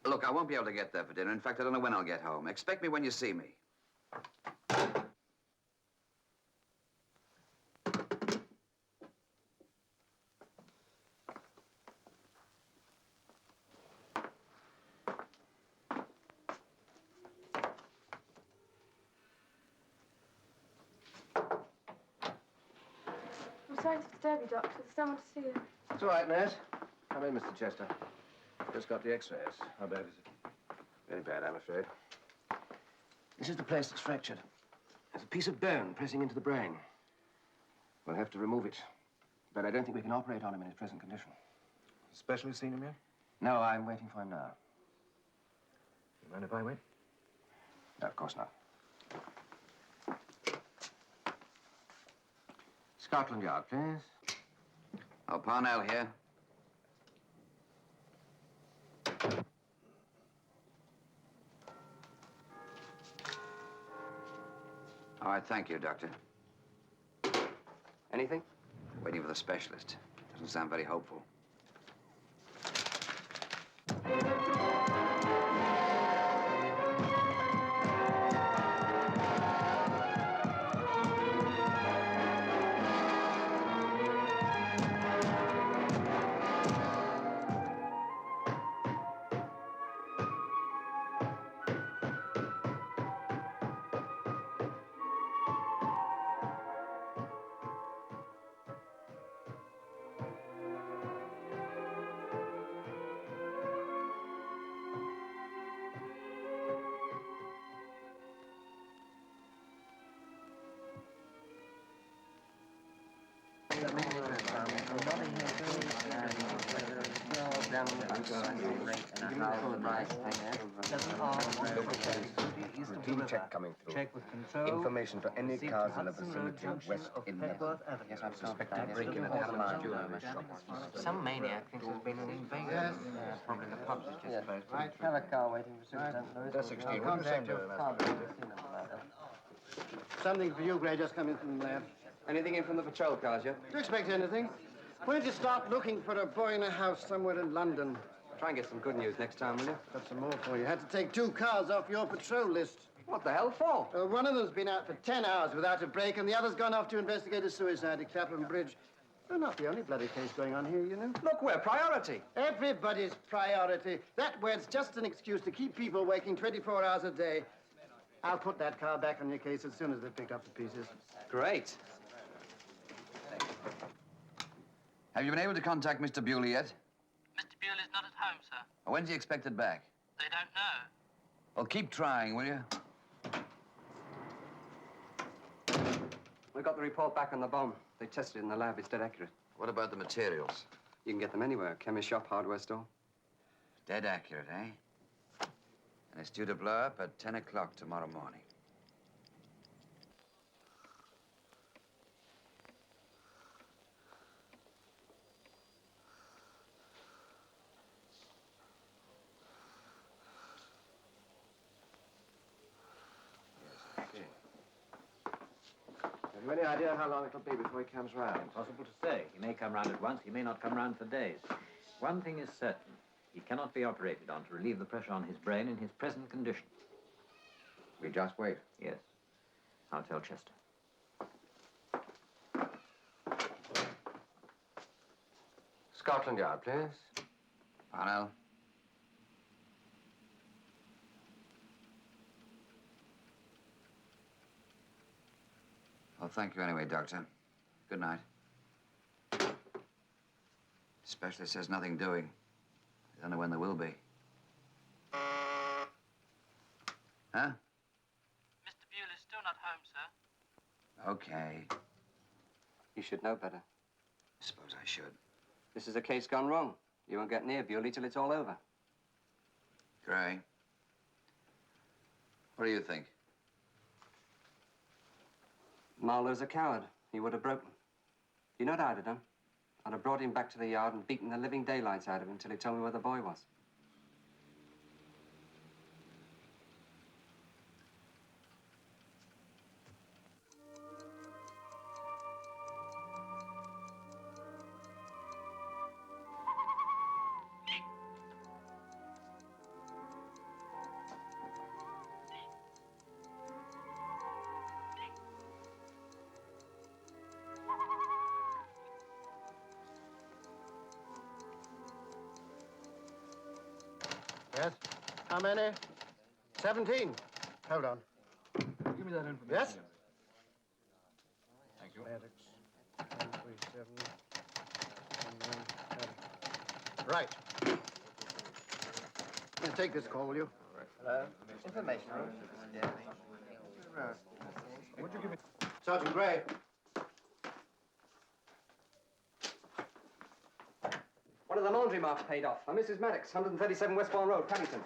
Look, I won't be able to get there for dinner. In fact, I don't know when I'll get home. Expect me when you see me. I'm sorry to disturb you, Doctor. There's someone to see you. It's all right, nurse. Come in, Mr. Chester. Just got the x-rays. How bad is it? Very bad, I'm afraid. This is the place that's fractured. There's a piece of bone pressing into the brain. We'll have to remove it. But I don't think we can operate on him in his present condition. Specialist seen him yet? No, I'm waiting for him now. You mind if I wait? No, of course not. Scotland Yard, please. Oh, Parnell here. All right, thank you, Doctor. Anything? Waiting for the specialist. Doesn't sound very hopeful. Routine check coming through. Check with control. Information for any cars in the vicinity west in there. Yes, I've suspected break-in at Hamilton jewelry shop. Some maniac thinks there's been an invasion. Probably the pub's just closed. Right. Have a car waiting for Superintendent Lewis. That's 16. What do you say to Something for you, Gray, just come in from the lab. Anything in from the patrol cars yet? Do you expect anything? Why don't you start looking for a boy in a house somewhere in London? Try and get some good news next time, will you? Got some more for you. Had to take 2 cars off your patrol list. What the hell for? One of them's been out for 10 hours without a break, and the other's gone off to investigate a suicide at Clapham Bridge. They're not the only bloody case going on here, you know. Look, we're priority. Everybody's priority. That word's just an excuse to keep people working 24 hours a day. I'll put that car back on your case as soon as they pick up the pieces. Great. Have you been able to contact Mr. Bewley yet? Mr. Bewley's not at home, sir. When's he expected back? They don't know. Well, keep trying, will you? We got the report back on the bomb. They tested it in the lab. It's dead accurate. What about the materials? You can get them anywhere. Chemist shop, hardware store. Dead accurate, eh? And it's due to blow up at 10 o'clock tomorrow morning. Have you any idea how long it'll be before he comes round? Impossible to say. He may come round at once. He may not come round for days. One thing is certain. He cannot be operated on to relieve the pressure on his brain in his present condition. We just wait. Yes. I'll tell Chester. Scotland Yard, please. Parnell. Well, thank you anyway, Doctor. Good night. Specialist says nothing doing. I don't know when there will be. Huh? Mr. Bewley's still not home, sir. Okay. You should know better. Suppose I should. This is a case gone wrong. You won't get near Bewley till it's all over. Gray. What do you think? Marlowe's a coward. He would have broken. You know what I'd have done? I'd have brought him back to the yard and beaten the living daylights out of him until he told me where the boy was. Yes? How many? 17. Hold on. Give me that information. Yes? Thank you. Maddox, 137, 11. Right. You take this call, will you? Hello? Information room? Yeah. Would you give me... Sergeant Gray. One of the laundry marks paid off. I'm Mrs. Maddox, 137 Westbourne Road, Paddington.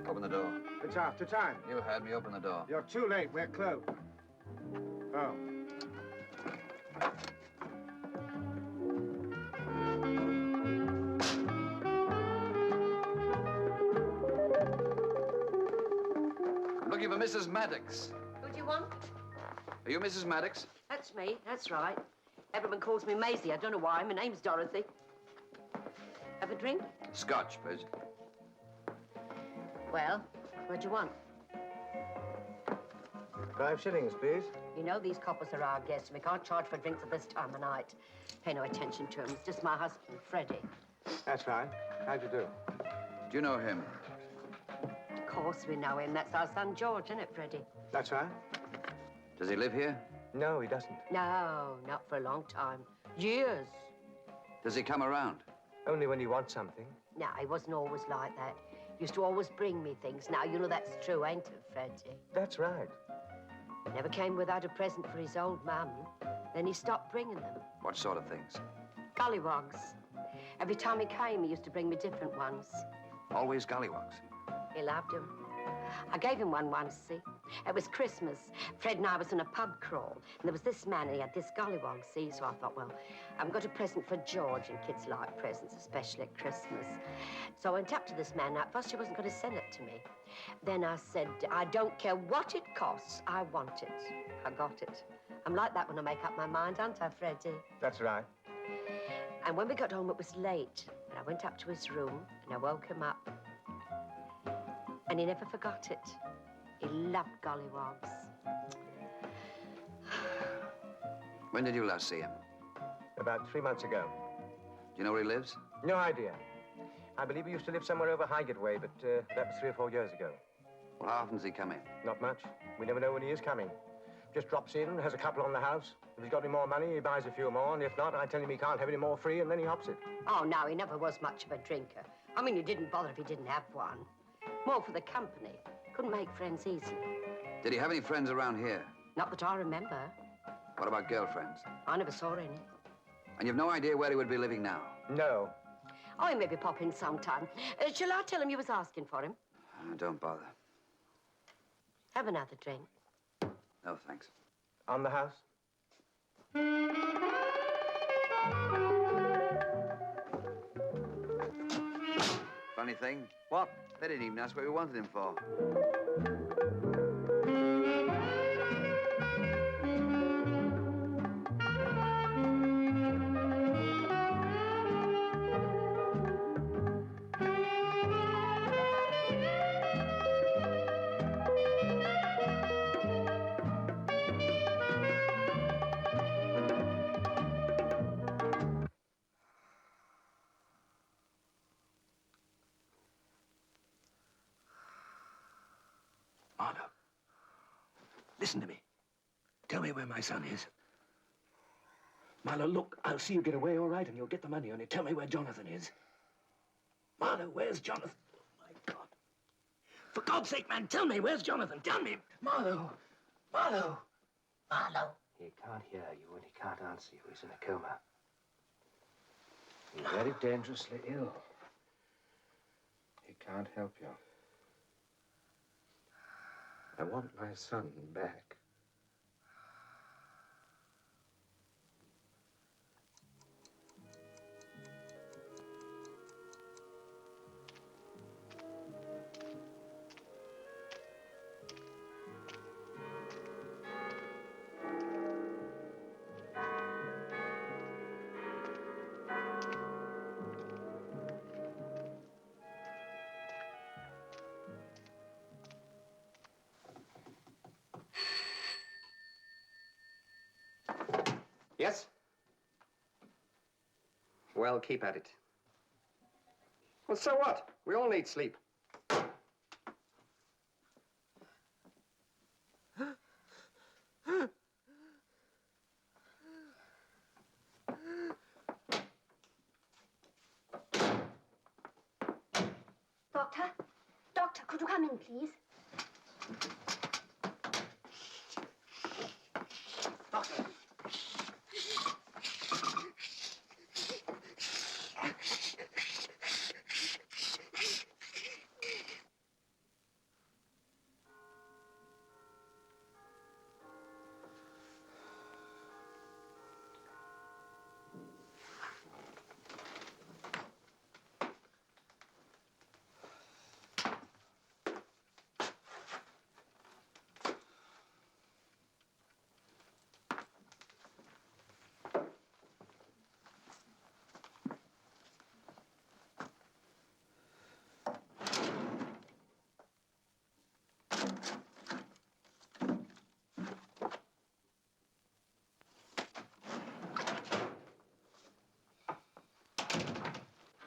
Open the door. It's after time. You had me open the door. You're too late. We're closed. Oh. I'm looking for Mrs. Maddox. Who do you want? Are you Mrs. Maddox? That's me, that's right. Everyone calls me Maisie. I don't know why. My name's Dorothy. Have a drink? Scotch, please. Well, what do you want? 5 shillings, please. You know these coppers are our guests. We can't charge for drinks at this time of night. Pay no attention to him. It's just my husband, Freddie. That's fine. How'd you do? Do you know him? Of course we know him. That's our son, George, isn't it, Freddie? That's right. Does he live here? No, he doesn't. No, not for a long time. Years. Does he come around? Only when you want something. No, he wasn't always like that. Used to always bring me things. Now, you know that's true, ain't it, Freddie? That's right. Never came without a present for his old mum. Then he stopped bringing them. What sort of things? Gollywogs. Every time he came, he used to bring me different ones. Always gollywogs. He loved them. I gave him one once, see? It was Christmas. Fred and I was in a pub crawl, and there was this man, and he had this gollywog, see? So I thought, well, I've got a present for George, and kids like presents, especially at Christmas. So I went up to this man. At first, he wasn't going to sell it to me. Then I said, I don't care what it costs. I want it. I got it. I'm like that when I make up my mind, aren't I, Freddie? That's right. And when we got home, it was late. And I went up to his room, and I woke him up. And he never forgot it. He loved gollywogs. When did you last see him? About 3 months ago. Do you know where he lives? No idea. I believe he used to live somewhere over Highgate way, but that was 3 or 4 years ago. Well, how often does he come in? Not much. We never know when he is coming. Just drops in, has a couple on the house. If he's got any more money, he buys a few more, and if not, I tell him he can't have any more free, and then he hops it. Oh, no, he never was much of a drinker. I mean, he didn't bother if he didn't have one. More for the company. Couldn't make friends easily. Did he have any friends around here? Not that I remember. What about girlfriends? I never saw any. And you've no idea where he would be living now? No. Oh, he may be popping sometime. Shall I tell him you was asking for him? Don't bother. Have another drink. No, thanks. On the house? Funny thing. What? They didn't even ask what we wanted him for. Marlowe, listen to me. Tell me where my son is. Marlowe, look, I'll see you get away all right, and you'll get the money, only tell me where Jonathan is. Marlowe, where's Jonathan? Oh, my God. For God's sake, man, tell me, where's Jonathan? Tell me. Marlowe. Marlowe. Marlowe. He can't hear you, and he can't answer you. He's in a coma. He's very dangerously ill. He can't help you. I want my son back. Yes? Well, keep at it. Well, so what? We all need sleep. Doctor? Doctor, could you come in, please? Doctor.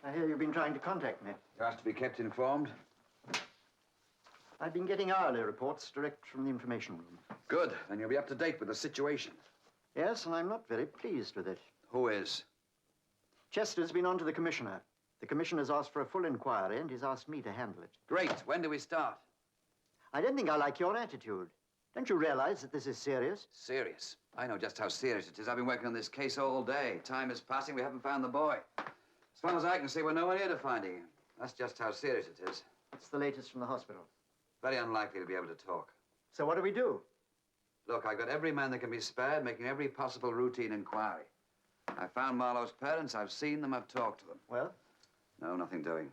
I hear you've been trying to contact me. You asked to be kept informed. I've been getting hourly reports direct from the information room. Good. Then you'll be up to date with the situation. Yes, and I'm not very pleased with it. Who is? Chester's been on to the commissioner. The commissioner's asked for a full inquiry, and he's asked me to handle it. Great. When do we start? I don't think I like your attitude. Don't you realize that this is serious? Serious? I know just how serious it is. I've been working on this case all day. Time is passing. We haven't found the boy. As far as I can see, we're nowhere near to finding him. That's just how serious it is. What's the latest from the hospital? Very unlikely to be able to talk. So what do we do? Look, I've got every man that can be spared making every possible routine inquiry. I found Marlowe's parents. I've seen them. I've talked to them. Well? No, nothing doing.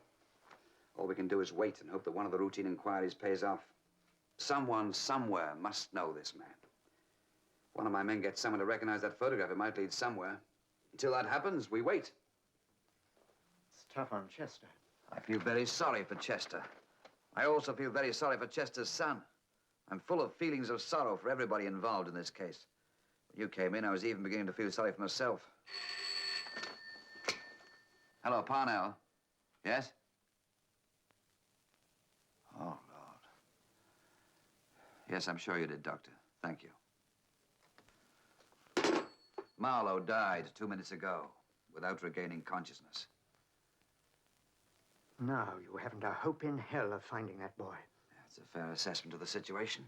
All we can do is wait and hope that one of the routine inquiries pays off. Someone, somewhere, must know this man. One of my men gets someone to recognize that photograph. It might lead somewhere. Until that happens, we wait. It's tough on Chester. I feel very sorry for Chester. I also feel very sorry for Chester's son. I'm full of feelings of sorrow for everybody involved in this case. When you came in, I was even beginning to feel sorry for myself. Hello, Parnell. Yes? Oh, Lord. Yes, I'm sure you did, Doctor. Thank you. Marlowe died 2 minutes ago without regaining consciousness. Now you haven't a hope in hell of finding that boy. That's a fair assessment of the situation.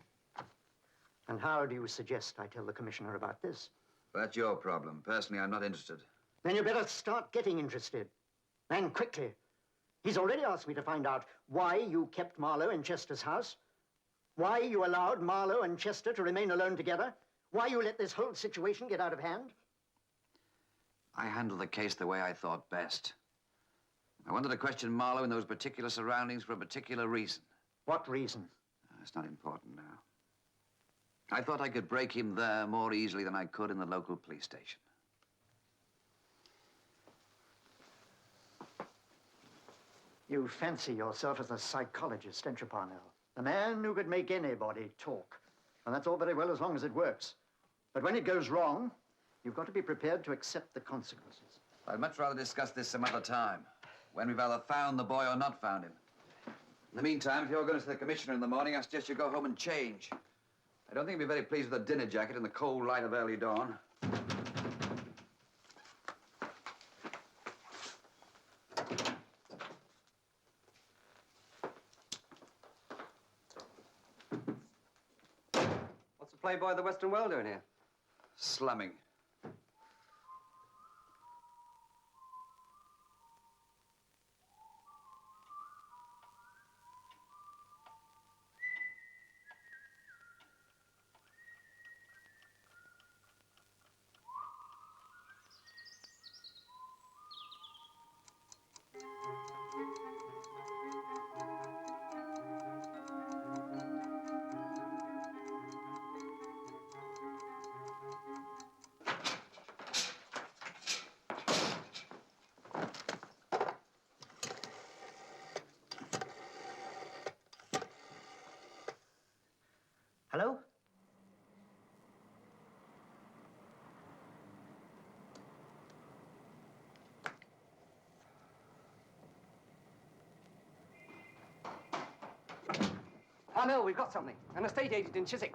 And how do you suggest I tell the commissioner about this? Well, that's your problem. Personally, I'm not interested. Then you better start getting interested. And quickly. He's already asked me to find out why you kept Marlowe in Chester's house, why you allowed Marlowe and Chester to remain alone together, why you let this whole situation get out of hand. I handled the case the way I thought best. I wanted to question Marlowe in those particular surroundings for a particular reason. What reason? It's not important now. I thought I could break him there more easily than I could in the local police station. You fancy yourself as a psychologist, don't you, Parnell? A man who could make anybody talk. And that's all very well as long as it works. But when it goes wrong, you've got to be prepared to accept the consequences. I'd much rather discuss this some other time, when we've either found the boy or not found him. In the meantime, if you're going to see the commissioner in the morning, I suggest you go home and change. I don't think he'll be very pleased with a dinner jacket in the cold light of early dawn. What's the playboy of the Western world doing here? Slumming. Hello? Parnell, we've got something. An estate agent in Chiswick.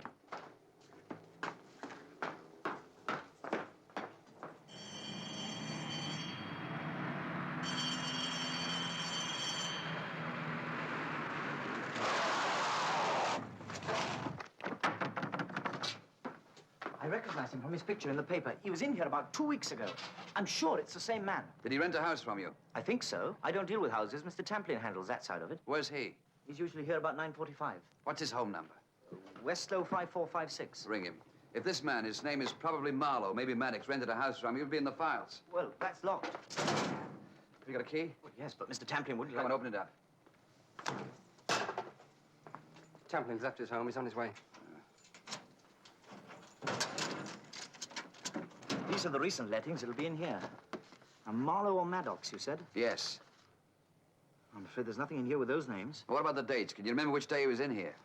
I recognize him from his picture in the paper. He was in here about 2 weeks ago. I'm sure it's the same man. Did he rent a house from you? I think so. I don't deal with houses. Mr. Tamplin handles that side of it. Where's he? He's usually here about 9:45. What's his home number? Westlow 5456. Ring him. If this man, his name is probably Marlowe, maybe Maddox, rented a house from you, he'll be in the files. Well, that's locked. Have you got a key? Well, yes, but Mr. Tamplin wouldn't Come let on, open it up. Tamplin's left his home. He's on his way. These are the recent lettings. It'll be in here. Now, Marlowe or Maddox, you said? Yes. I'm afraid there's nothing in here with those names. What about the dates? Can you remember which day he was in here?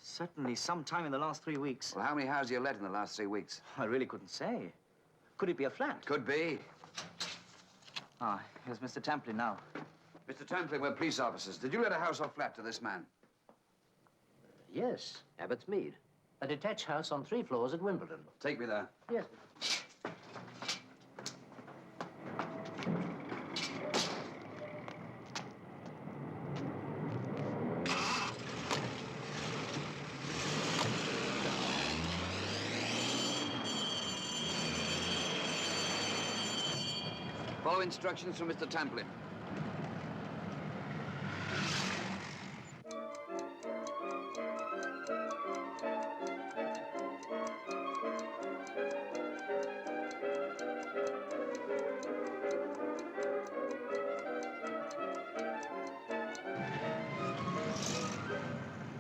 Certainly sometime in the last 3 weeks. Well, how many houses have you let in the last 3 weeks? I really couldn't say. Could it be a flat? Could be. Ah, here's Mr. Tamplin now. Mr. Tamplin, we're police officers. Did you let a house or flat to this man? Yes, Abbott's Mead. A detached house on 3 floors at Wimbledon. Take me there. Yes. Follow instructions from Mr. Tamplin.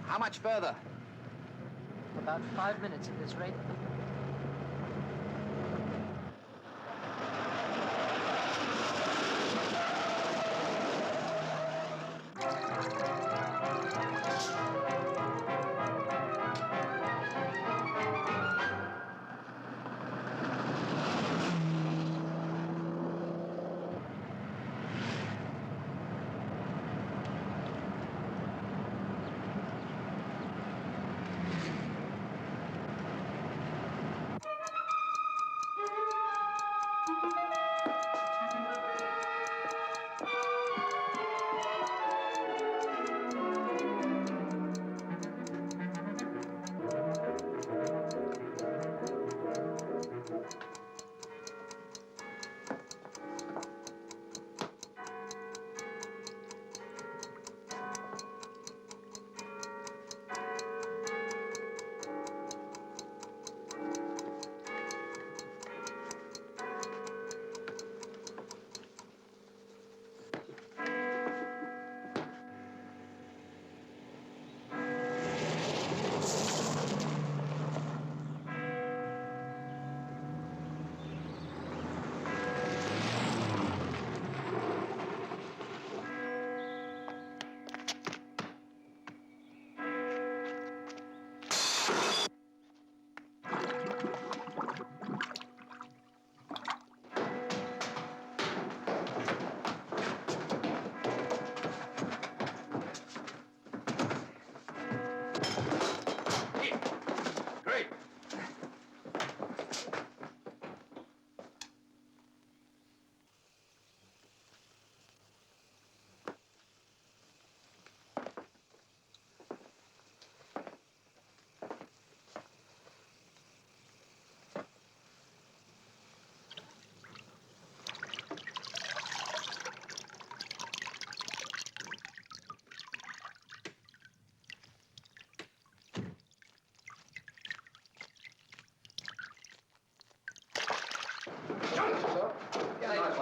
How much further? About 5 minutes at this rate.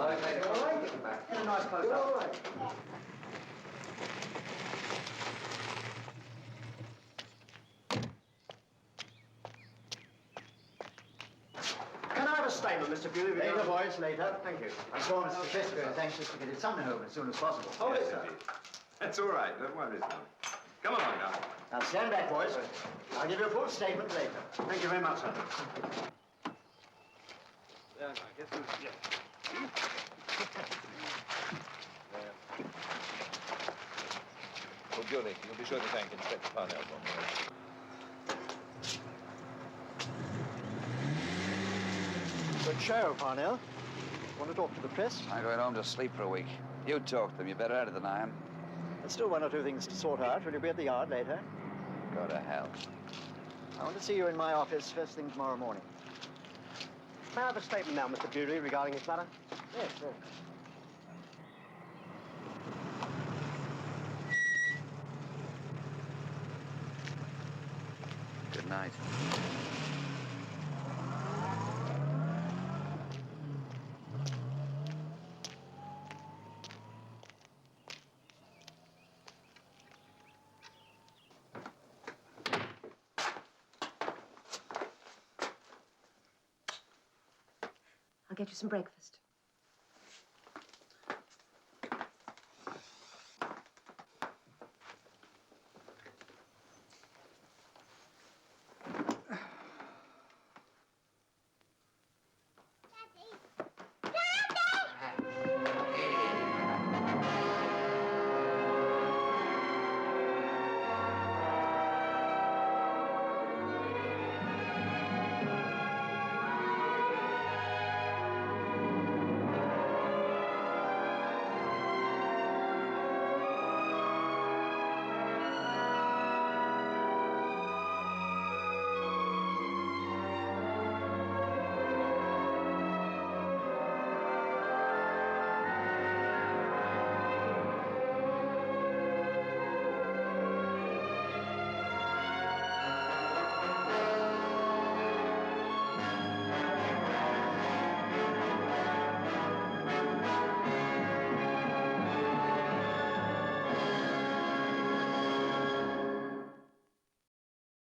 Okay, all right. Get a nice close up. All right. Can I have a statement, Mr. Bewley? Later, boys, later. Thank you. I'm sure Mr. Chester is anxious to get his son home as soon as possible. Hold it, sir. That's all right. Don't worry, son. Come along now. Now, stand back, boys. I'll give you a full statement later. Thank you very much, sir. Well, Bewley, you'll be sure to thank Inspector Parnell for me. Good show, Parnell. Want to talk to the press? I'm going home to sleep for a week. You talk to them. You're better at it than I am. There's still one or two things to sort out. Will you be at the yard later? Go to hell. I want to see you in my office first thing tomorrow morning. May I have a statement now, Mr. Bewley, regarding this matter? Yes, sir. Good night. I'll get you some breakfast.